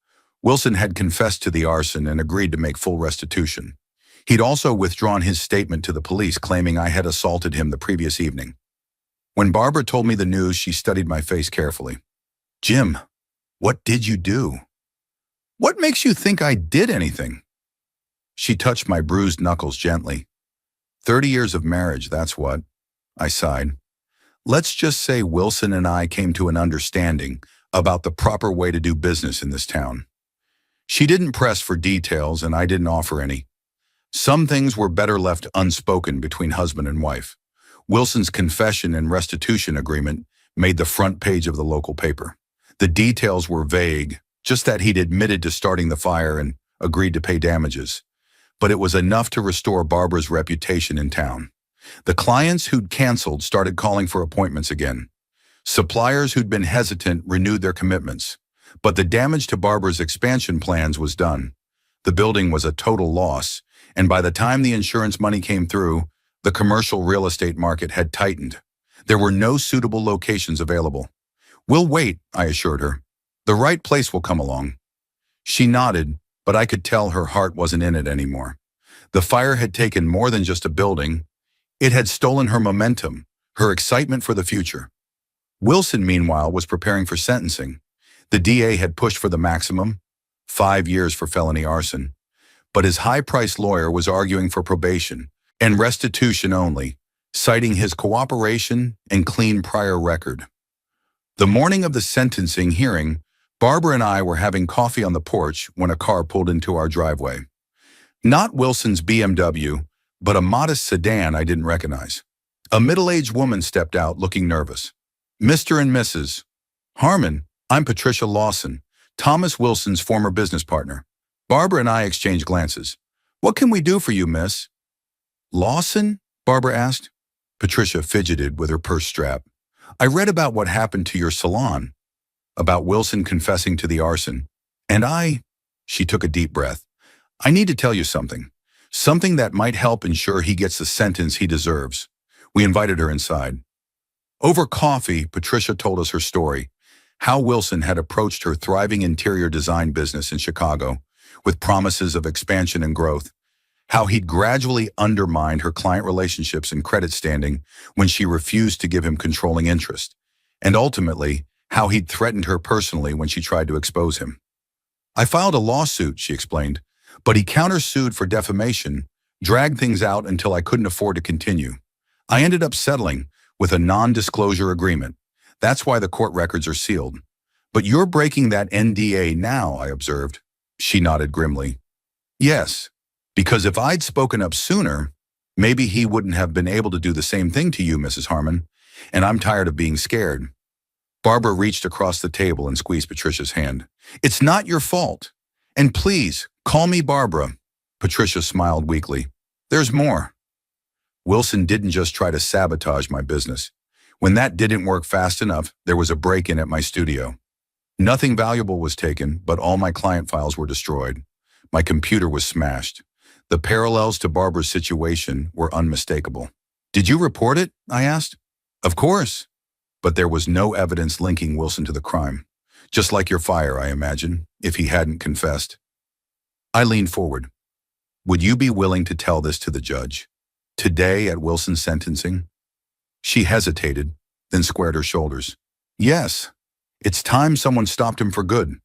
Wilson had confessed to the arson and agreed to make full restitution. He'd also withdrawn his statement to the police, claiming I had assaulted him the previous evening. When Barbara told me the news, she studied my face carefully. Jim, what did you do? What makes you think I did anything? She touched my bruised knuckles gently. 30 years of marriage, that's what. I sighed. Let's just say Wilson and I came to an understanding about the proper way to do business in this town. She didn't press for details and I didn't offer any. Some things were better left unspoken between husband and wife. Wilson's confession and restitution agreement made the front page of the local paper. The details were vague, just that he'd admitted to starting the fire and agreed to pay damages. But it was enough to restore Barbara's reputation in town. The clients who'd canceled started calling for appointments again. Suppliers who'd been hesitant renewed their commitments. But the damage to Barbara's expansion plans was done. The building was a total loss, and by the time the insurance money came through, the commercial real estate market had tightened. There were no suitable locations available. We'll wait, I assured her. The right place will come along. She nodded, but I could tell her heart wasn't in it anymore. The fire had taken more than just a building. It had stolen her momentum, her excitement for the future. Wilson, meanwhile, was preparing for sentencing. The DA had pushed for the maximum, 5 years for felony arson. But his high-priced lawyer was arguing for probation and restitution only, citing his cooperation and clean prior record. The morning of the sentencing hearing, Barbara and I were having coffee on the porch when a car pulled into our driveway. Not Wilson's BMW, but a modest sedan I didn't recognize. A middle-aged woman stepped out looking nervous. Mr. and Mrs. Harmon, I'm Patricia Lawson, Thomas Wilson's former business partner. Barbara and I exchanged glances. What can we do for you, miss? Lawson? Barbara asked. Patricia fidgeted with her purse strap. I read about what happened to your salon, about Wilson confessing to the arson. And she took a deep breath. I need to tell you something. Something that might help ensure he gets the sentence he deserves. We invited her inside. Over coffee, Patricia told us her story, how Wilson had approached her thriving interior design business in Chicago with promises of expansion and growth, how he'd gradually undermined her client relationships and credit standing when she refused to give him controlling interest, and ultimately, how he'd threatened her personally when she tried to expose him. I filed a lawsuit, she explained, but he countersued for defamation, dragged things out until I couldn't afford to continue. I ended up settling with a non-disclosure agreement. That's why the court records are sealed. But you're breaking that NDA now, I observed. She nodded grimly. Yes, because if I'd spoken up sooner, maybe he wouldn't have been able to do the same thing to you, Mrs. Harmon, and I'm tired of being scared. Barbara reached across the table and squeezed Patricia's hand. It's not your fault. And please, call me Barbara. Patricia smiled weakly. There's more. Wilson didn't just try to sabotage my business. When that didn't work fast enough, there was a break-in at my studio. Nothing valuable was taken, but all my client files were destroyed. My computer was smashed. The parallels to Barbara's situation were unmistakable. Did you report it? I asked. Of course. But there was no evidence linking Wilson to the crime. Just like your fire, I imagine, if he hadn't confessed. I leaned forward. Would you be willing to tell this to the judge? Today at Wilson's sentencing? She hesitated, then squared her shoulders. Yes. It's time someone stopped him for good.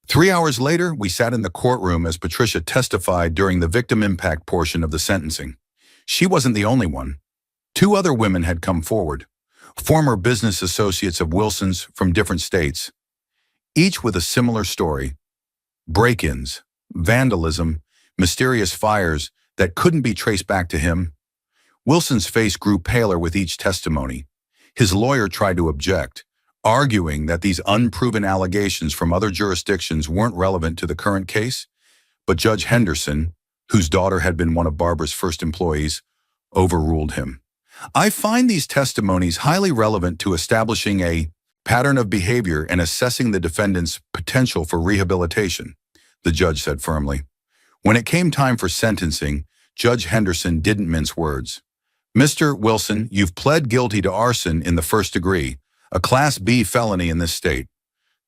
3 hours later, we sat in the courtroom as Patricia testified during the victim impact portion of the sentencing. She wasn't the only one. 2 other women had come forward, former business associates of Wilson's from different states, each with a similar story: break-ins, vandalism, mysterious fires that couldn't be traced back to him. Wilson's face grew paler with each testimony. His lawyer tried to object, arguing that these unproven allegations from other jurisdictions weren't relevant to the current case, but Judge Henderson, whose daughter had been one of Barbara's first employees, overruled him. I find these testimonies highly relevant to establishing a pattern of behavior and assessing the defendant's potential for rehabilitation, the judge said firmly. When it came time for sentencing, Judge Henderson didn't mince words. Mr. Wilson, you've pled guilty to arson in the first degree, a Class B felony in this state.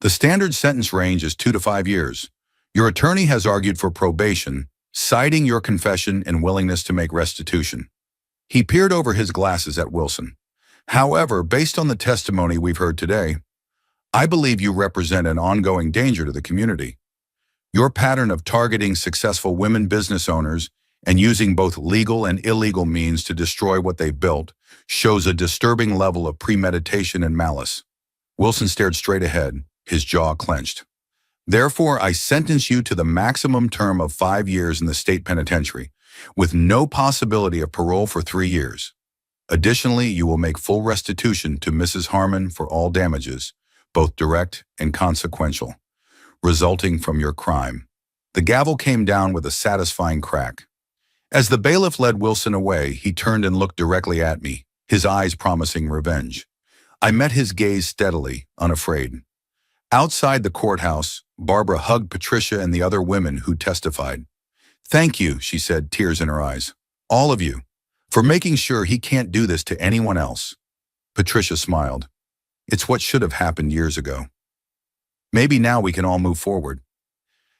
The standard sentence range is 2 to 5 years. Your attorney has argued for probation, citing your confession and willingness to make restitution. He peered over his glasses at Wilson. However, based on the testimony we've heard today, I believe you represent an ongoing danger to the community. Your pattern of targeting successful women business owners and using both legal and illegal means to destroy what they've built shows a disturbing level of premeditation and malice. Wilson stared straight ahead, his jaw clenched. Therefore, I sentence you to the maximum term of 5 years in the state penitentiary, with no possibility of parole for 3 years. Additionally, you will make full restitution to Mrs. Harmon for all damages, both direct and consequential, resulting from your crime. The gavel came down with a satisfying crack. As the bailiff led Wilson away, he turned and looked directly at me, his eyes promising revenge. I met his gaze steadily, unafraid. Outside the courthouse, Barbara hugged Patricia and the other women who testified. Thank you, she said, tears in her eyes. All of you, for making sure he can't do this to anyone else. Patricia smiled. It's what should have happened years ago. Maybe now we can all move forward.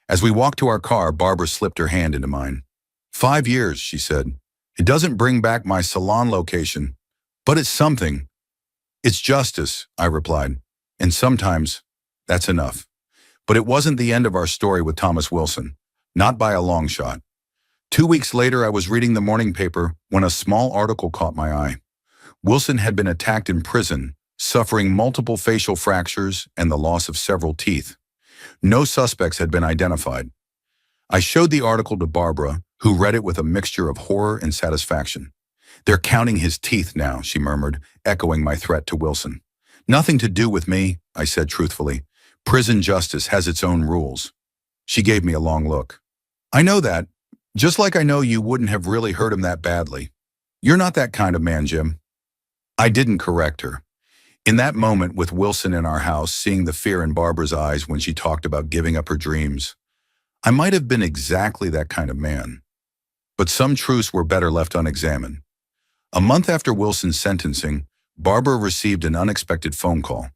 As we walked to our car, Barbara slipped her hand into mine. 5 years, she said. It doesn't bring back my salon location, but it's something. It's justice, I replied. And sometimes, that's enough. But it wasn't the end of our story with Thomas Wilson. Not by a long shot. 2 weeks later, I was reading the morning paper when a small article caught my eye. Wilson had been attacked in prison, suffering multiple facial fractures and the loss of several teeth. No suspects had been identified. I showed the article to Barbara, who read it with a mixture of horror and satisfaction. They're counting his teeth now, she murmured, echoing my threat to Wilson. Nothing to do with me, I said truthfully. Prison justice has its own rules. She gave me a long look. I know that, just like I know you wouldn't have really hurt him that badly. You're not that kind of man, Jim. I didn't correct her. In that moment with Wilson in our house, seeing the fear in Barbara's eyes when she talked about giving up her dreams, I might have been exactly that kind of man. But some truths were better left unexamined. A month after Wilson's sentencing, Barbara received an unexpected phone call.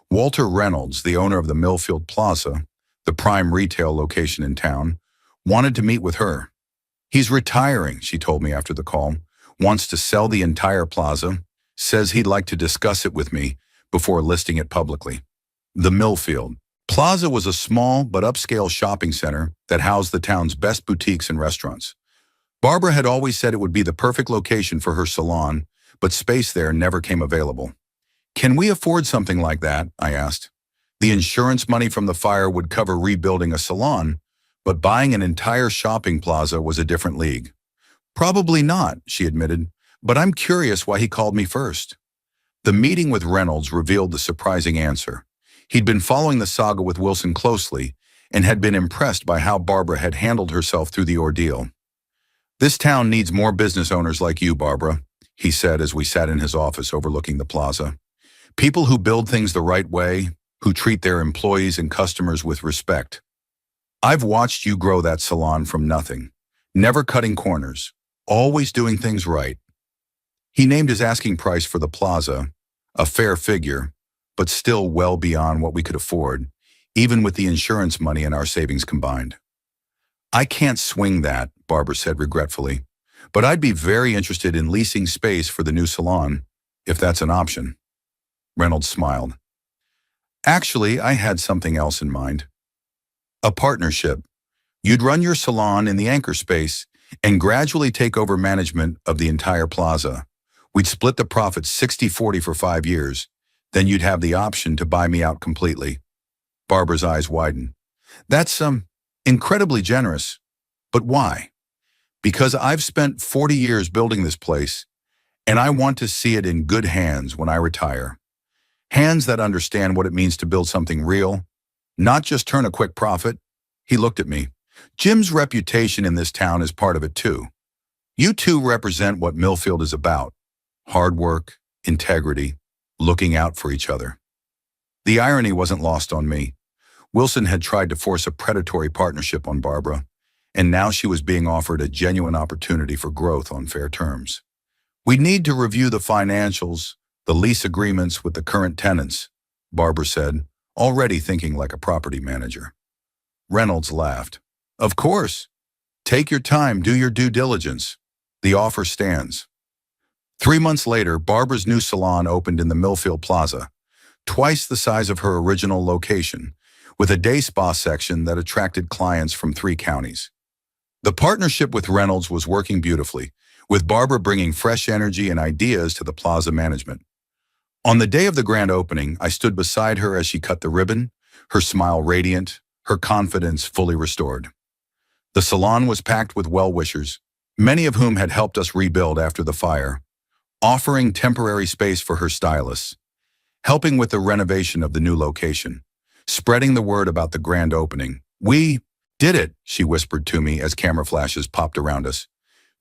Walter Reynolds, the owner of the Millfield Plaza, the prime retail location in town, wanted to meet with her. He's retiring, she told me after the call, wants to sell the entire plaza, says he'd like to discuss it with me before listing it publicly. The Millfield Plaza was a small but upscale shopping center that housed the town's best boutiques and restaurants. Barbara had always said it would be the perfect location for her salon, but space there never came available. Can we afford something like that? I asked. The insurance money from the fire would cover rebuilding a salon, but buying an entire shopping plaza was a different league. Probably not, she admitted, but I'm curious why he called me first. The meeting with Reynolds revealed the surprising answer. He'd been following the saga with Wilson closely and had been impressed by how Barbara had handled herself through the ordeal. This town needs more business owners like you, Barbara, he said as we sat in his office overlooking the plaza. People who build things the right way, who treat their employees and customers with respect. I've watched you grow that salon from nothing, never cutting corners, always doing things right. He named his asking price for the plaza, a fair figure, but still well beyond what we could afford, even with the insurance money and our savings combined. I can't swing that, Barbara said regretfully, but I'd be very interested in leasing space for the new salon, if that's an option. Reynolds smiled. Actually, I had something else in mind. A partnership. You'd run your salon in the anchor space and gradually take over management of the entire plaza. We'd split the profits 60-40 for 5 years. Then you'd have the option to buy me out completely. Barbara's eyes widened. That's incredibly generous. But why? Because I've spent 40 years building this place, and I want to see it in good hands when I retire. Hands that understand what it means to build something real, not just turn a quick profit. He looked at me. Jim's reputation in this town is part of it too. You two represent what Millfield is about. Hard work, integrity, looking out for each other. The irony wasn't lost on me. Wilson had tried to force a predatory partnership on Barbara, and now she was being offered a genuine opportunity for growth on fair terms. We need to review the financials, the lease agreements with the current tenants, Barbara said, already thinking like a property manager. Reynolds laughed. Of course. Take your time, do your due diligence. The offer stands. 3 months later, Barbara's new salon opened in the Millfield Plaza, twice the size of her original location, with a day spa section that attracted clients from 3 counties. The partnership with Reynolds was working beautifully, with Barbara bringing fresh energy and ideas to the plaza management. On the day of the grand opening, I stood beside her as she cut the ribbon, her smile radiant, her confidence fully restored. The salon was packed with well-wishers, many of whom had helped us rebuild after the fire, offering temporary space for her stylists, helping with the renovation of the new location, spreading the word about the grand opening. We did it, she whispered to me as camera flashes popped around us.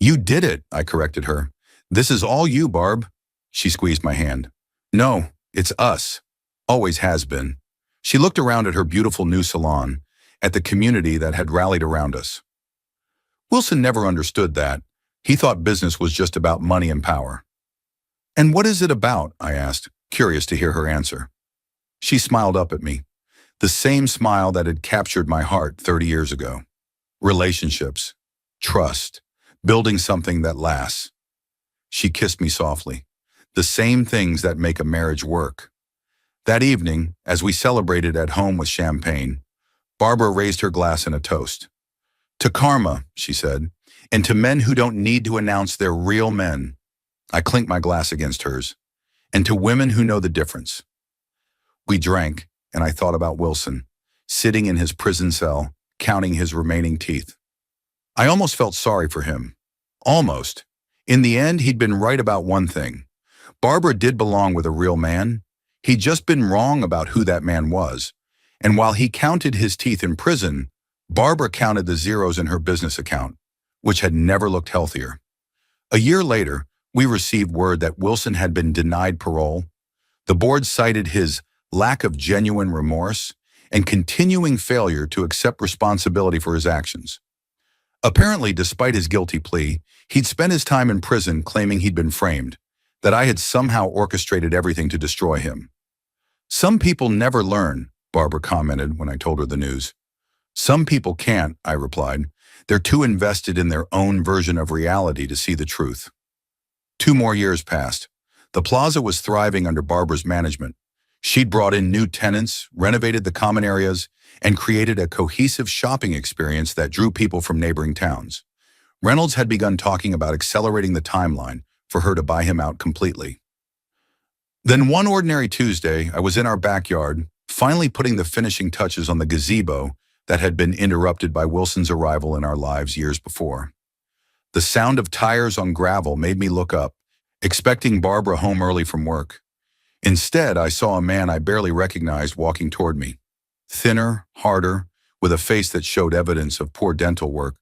You did it, I corrected her. This is all you, Barb. She squeezed my hand. No, it's us. Always has been. She looked around at her beautiful new salon, at the community that had rallied around us. Wilson never understood that. He thought business was just about money and power. And what is it about? I asked, curious to hear her answer. She smiled up at me, the same smile that had captured my heart 30 years ago. Relationships, trust, building something that lasts. She kissed me softly, the same things that make a marriage work. That evening, as we celebrated at home with champagne, Barbara raised her glass in a toast. To karma, she said, and to men who don't need to announce they're real men. I clinked my glass against hers. And to women who know the difference. We drank, and I thought about Wilson, sitting in his prison cell, counting his remaining teeth. I almost felt sorry for him. Almost. In the end, he'd been right about one thing. Barbara did belong with a real man. He'd just been wrong about who that man was. And while he counted his teeth in prison, Barbara counted the zeros in her business account, which had never looked healthier. A year later, we received word that Wilson had been denied parole. The board cited his lack of genuine remorse and continuing failure to accept responsibility for his actions. Apparently, despite his guilty plea, he'd spent his time in prison claiming he'd been framed, that I had somehow orchestrated everything to destroy him. Some people never learn, Barbara commented when I told her the news. Some people can't, I replied. They're too invested in their own version of reality to see the truth. 2 more years passed. The plaza was thriving under Barbara's management. She'd brought in new tenants, renovated the common areas, and created a cohesive shopping experience that drew people from neighboring towns. Reynolds had begun talking about accelerating the timeline for her to buy him out completely. Then one ordinary Tuesday, I was in our backyard, finally putting the finishing touches on the gazebo that had been interrupted by Wilson's arrival in our lives years before. The sound of tires on gravel made me look up, expecting Barbara home early from work. Instead, I saw a man I barely recognized walking toward me. Thinner, harder, with a face that showed evidence of poor dental work,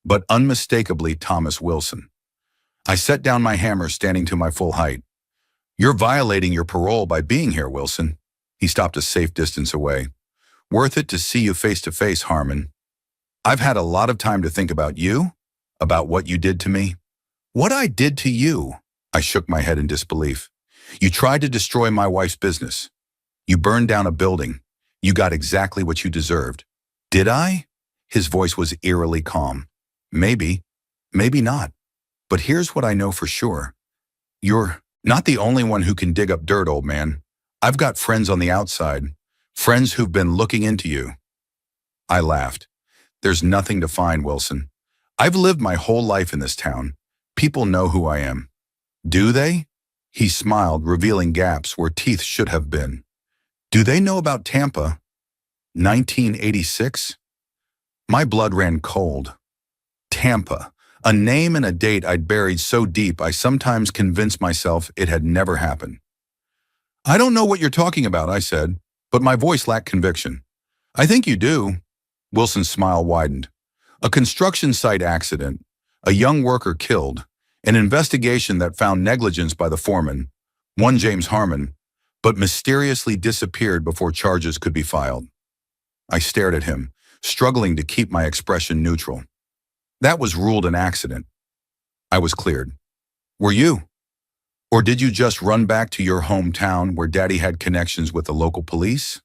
but unmistakably Thomas Wilson. I set down my hammer, standing to my full height. You're violating your parole by being here, Wilson. He stopped a safe distance away. Worth it to see you face to face, Harmon. I've had a lot of time to think about you, about what you did to me. What I did to you, I shook my head in disbelief. You tried to destroy my wife's business. You burned down a building. You got exactly what you deserved. Did I? His voice was eerily calm. Maybe, maybe not. But here's what I know for sure. You're not the only one who can dig up dirt, old man. I've got friends on the outside, friends who've been looking into you. I laughed. There's nothing to find, Wilson. I've lived my whole life in this town. People know who I am. Do they? He smiled, revealing gaps where teeth should have been. Do they know about Tampa? 1986? My blood ran cold. Tampa, a name and a date I'd buried so deep I sometimes convinced myself it had never happened. I don't know what you're talking about, I said, but my voice lacked conviction. I think you do. Wilson's smile widened. A construction site accident, a young worker killed, an investigation that found negligence by the foreman, one James Harmon, but mysteriously disappeared before charges could be filed. I stared at him, struggling to keep my expression neutral. That was ruled an accident. I was cleared. Were you? Or did you just run back to your hometown where Daddy had connections with the local police?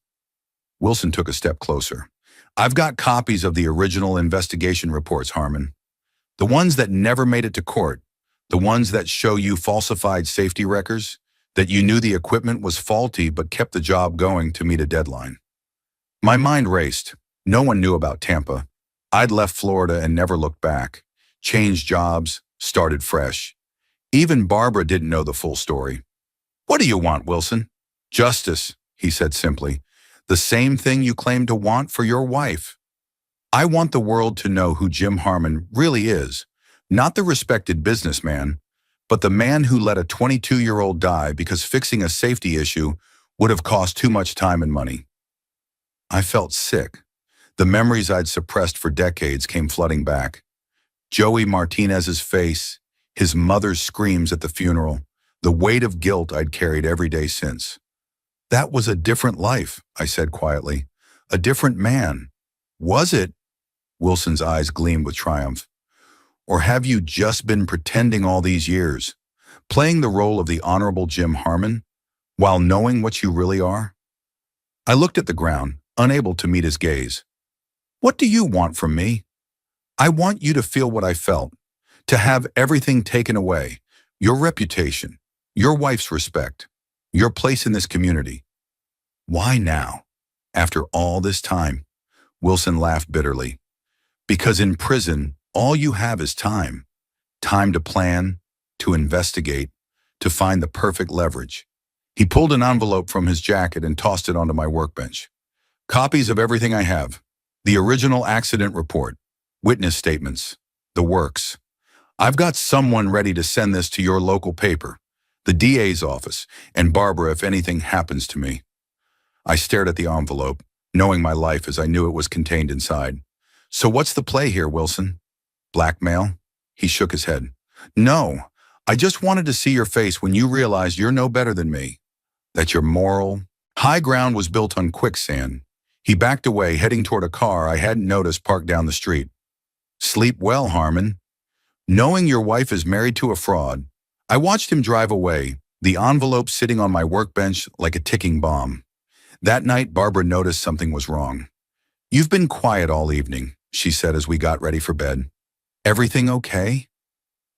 Wilson took a step closer. I've got copies of the original investigation reports, Harmon. The ones that never made it to court, the ones that show you falsified safety records, that you knew the equipment was faulty but kept the job going to meet a deadline. My mind raced. No one knew about Tampa. I'd left Florida and never looked back. Changed jobs, started fresh. Even Barbara didn't know the full story. What do you want, Wilson? Justice, he said simply. The same thing you claim to want for your wife. I want the world to know who Jim Harmon really is. Not the respected businessman, but the man who let a 22-year-old die because fixing a safety issue would have cost too much time and money. I felt sick. The memories I'd suppressed for decades came flooding back. Joey Martinez's face, his mother's screams at the funeral, the weight of guilt I'd carried every day since. That was a different life, I said quietly. A different man. Was it? Wilson's eyes gleamed with triumph. Or have you just been pretending all these years, playing the role of the Honorable Jim Harmon, while knowing what you really are? I looked at the ground, unable to meet his gaze. What do you want from me? I want you to feel what I felt, to have everything taken away, your reputation, your wife's respect, your place in this community. Why now? After all this time? Wilson laughed bitterly. Because in prison, all you have is time. Time to plan, to investigate, to find the perfect leverage. He pulled an envelope from his jacket and tossed it onto my workbench. Copies of everything I have. The original accident report, witness statements, the works. I've got someone ready to send this to your local paper, the DA's office, and Barbara if anything happens to me. I stared at the envelope, knowing my life as I knew it was contained inside. So what's the play here, Wilson? Blackmail? He shook his head. No, I just wanted to see your face when you realized you're no better than me, that your moral high ground was built on quicksand. He backed away, heading toward a car I hadn't noticed parked down the street. Sleep well, Harmon. Knowing your wife is married to a fraud, I watched him drive away, the envelope sitting on my workbench like a ticking bomb. That night, Barbara noticed something was wrong. You've been quiet all evening, she said as we got ready for bed. Everything okay?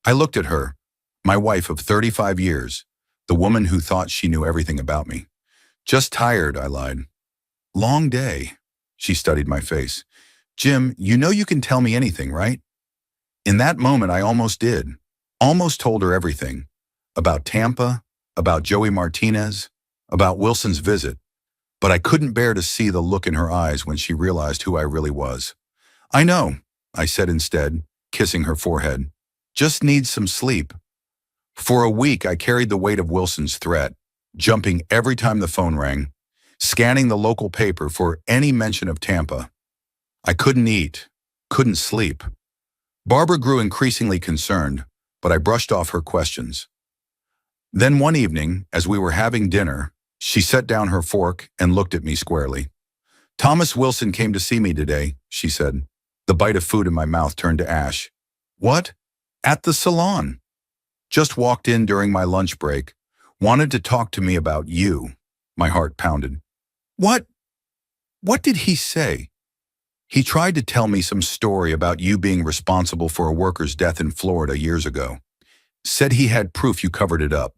I looked at her, my wife of 35 years, the woman who thought she knew everything about me. Just tired, I lied. Long day. She studied my face. Jim, you know you can tell me anything, right? In that moment, I almost did. Almost told her everything. About Tampa, about Joey Martinez, about Wilson's visit. But I couldn't bear to see the look in her eyes when she realized who I really was. I know, I said instead, kissing her forehead. Just need some sleep. For a week, I carried the weight of Wilson's threat, jumping every time the phone rang, scanning the local paper for any mention of Tampa. I couldn't eat, couldn't sleep. Barbara grew increasingly concerned, but I brushed off her questions. Then one evening, as we were having dinner, she set down her fork and looked at me squarely. Thomas Wilson came to see me today, she said. The bite of food in my mouth turned to ash. What? At the salon? Just walked in during my lunch break. Wanted to talk to me about you. My heart pounded. What? What did he say? He tried to tell me some story about you being responsible for a worker's death in Florida years ago. Said he had proof you covered it up.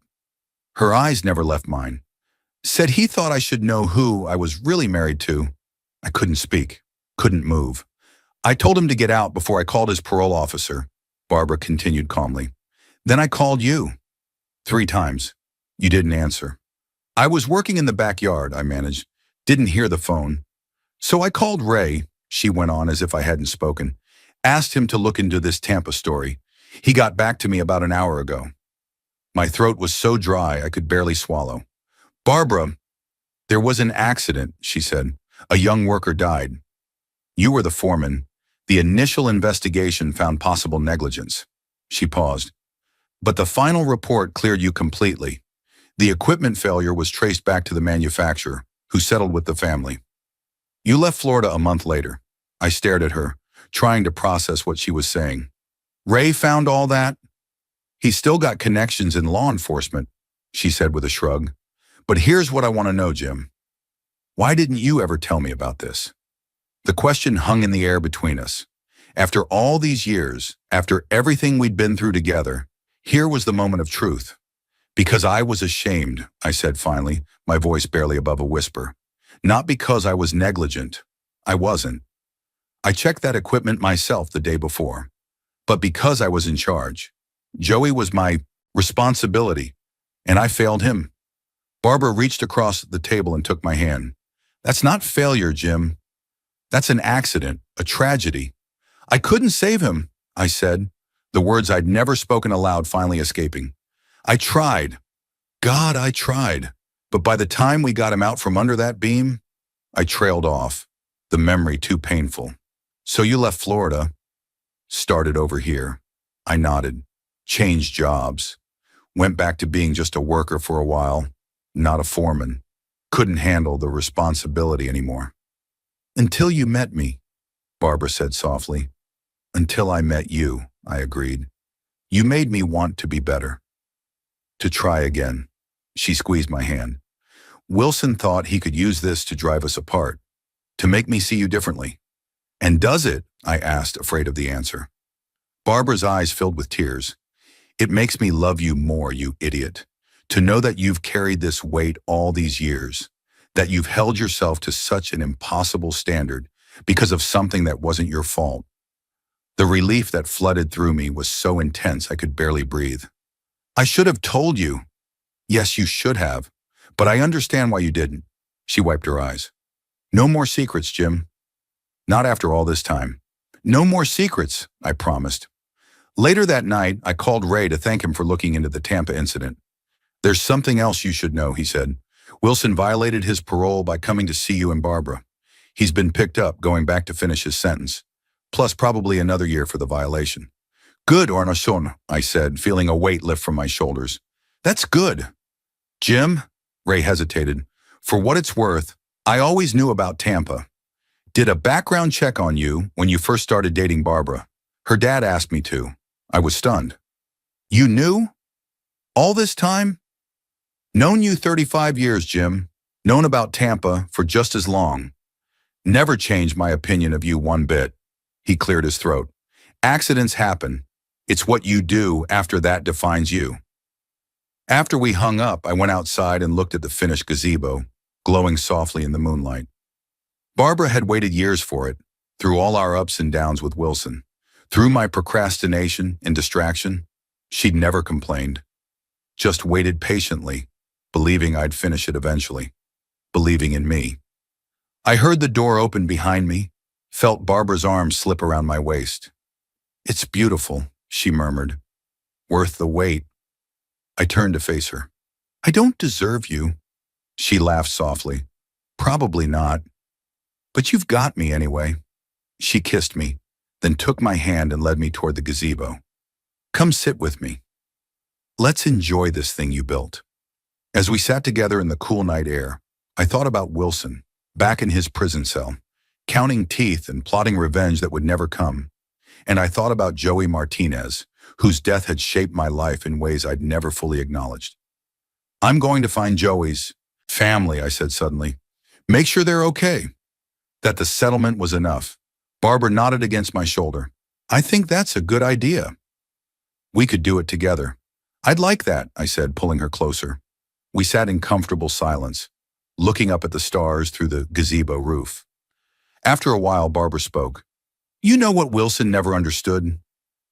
Her eyes never left mine. Said he thought I should know who I was really married to. I couldn't speak, couldn't move. I told him to get out before I called his parole officer. Barbara continued calmly. Then I called you. 3 times. You didn't answer. I was working in the backyard, I managed. Didn't hear the phone. So I called Ray, she went on as if I hadn't spoken. Asked him to look into this Tampa story. He got back to me about an hour ago. My throat was so dry I could barely swallow. Barbara, there was an accident, she said. A young worker died. You were the foreman. The initial investigation found possible negligence. She paused. But the final report cleared you completely. The equipment failure was traced back to the manufacturer, who settled with the family. You left Florida a month later. I stared at her, trying to process what she was saying. Ray found all that? He's still got connections in law enforcement, she said with a shrug. But here's what I want to know, Jim. Why didn't you ever tell me about this? The question hung in the air between us. After all these years, after everything we'd been through together, here was the moment of truth. Because I was ashamed, I said finally, my voice barely above a whisper. Not because I was negligent. I wasn't. I checked that equipment myself the day before. But because I was in charge. Joey was my responsibility, and I failed him. Barbara reached across the table and took my hand. That's not failure, Jim. That's an accident, a tragedy. I couldn't save him, I said, the words I'd never spoken aloud finally escaping. I tried. God, I tried. But by the time we got him out from under that beam, I trailed off, the memory too painful. So you left Florida, started over here. I nodded, changed jobs, went back to being just a worker for a while, not a foreman. Couldn't handle the responsibility anymore. Until you met me, Barbara said softly. Until I met you, I agreed. You made me want to be better. To try again. She squeezed my hand. Wilson thought he could use this to drive us apart, to make me see you differently. And does it? I asked, afraid of the answer. Barbara's eyes filled with tears. It makes me love you more, you idiot. To know that you've carried this weight all these years, that you've held yourself to such an impossible standard because of something that wasn't your fault. The relief that flooded through me was so intense I could barely breathe. I should have told you. Yes, you should have. But I understand why you didn't. She wiped her eyes. No more secrets, Jim. Not after all this time. No more secrets, I promised. Later that night, I called Ray to thank him for looking into the Tampa incident. There's something else you should know, he said. Wilson violated his parole by coming to see you and Barbara. He's been picked up, going back to finish his sentence. Plus probably another year for the violation. Good, Ornason, I said, feeling a weight lift from my shoulders. That's good. Jim, Ray hesitated. For what it's worth, I always knew about Tampa. Did a background check on you when you first started dating Barbara. Her dad asked me to. I was stunned. You knew? All this time? Known you 35 years, Jim. Known about Tampa for just as long. Never changed my opinion of you one bit. He cleared his throat. Accidents happen. It's what you do after that defines you. After we hung up, I went outside and looked at the finished gazebo, glowing softly in the moonlight. Barbara had waited years for it, through all our ups and downs with Wilson. Through my procrastination and distraction, she'd never complained. Just waited patiently, believing I'd finish it eventually, believing in me. I heard the door open behind me, felt Barbara's arms slip around my waist. It's beautiful, she murmured. Worth the wait. I turned to face her. I don't deserve you. She laughed softly. Probably not. But you've got me anyway. She kissed me, then took my hand and led me toward the gazebo. Come sit with me. Let's enjoy this thing you built. As we sat together in the cool night air, I thought about Wilson, back in his prison cell, counting teeth and plotting revenge that would never come. And I thought about Joey Martinez, whose death had shaped my life in ways I'd never fully acknowledged. I'm going to find Joey's family, I said suddenly. Make sure they're okay. That the settlement was enough. Barbara nodded against my shoulder. I think that's a good idea. We could do it together. I'd like that, I said, pulling her closer. We sat in comfortable silence, looking up at the stars through the gazebo roof. After a while, Barbara spoke. You know what Wilson never understood?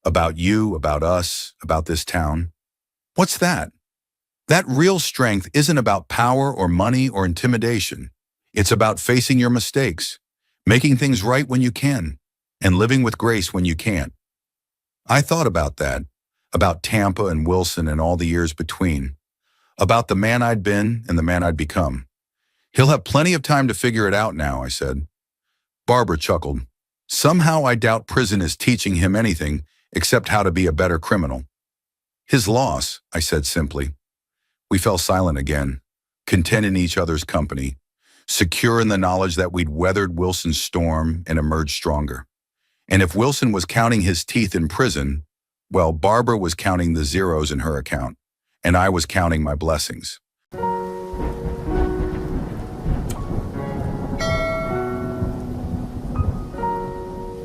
About you, about us, about this town. What's that? That real strength isn't about power or money or intimidation. It's about facing your mistakes, making things right when you can, and living with grace when you can't. I thought about that, about Tampa and Wilson and all the years between, about the man I'd been and the man I'd become. He'll have plenty of time to figure it out now, I said. Barbara chuckled. Somehow I doubt prison is teaching him anything except how to be a better criminal. His loss, I said simply. We fell silent again, content in each other's company, secure in the knowledge that we'd weathered Wilson's storm and emerged stronger. And if Wilson was counting his teeth in prison, well, Barbara was counting the zeros in her account, and I was counting my blessings.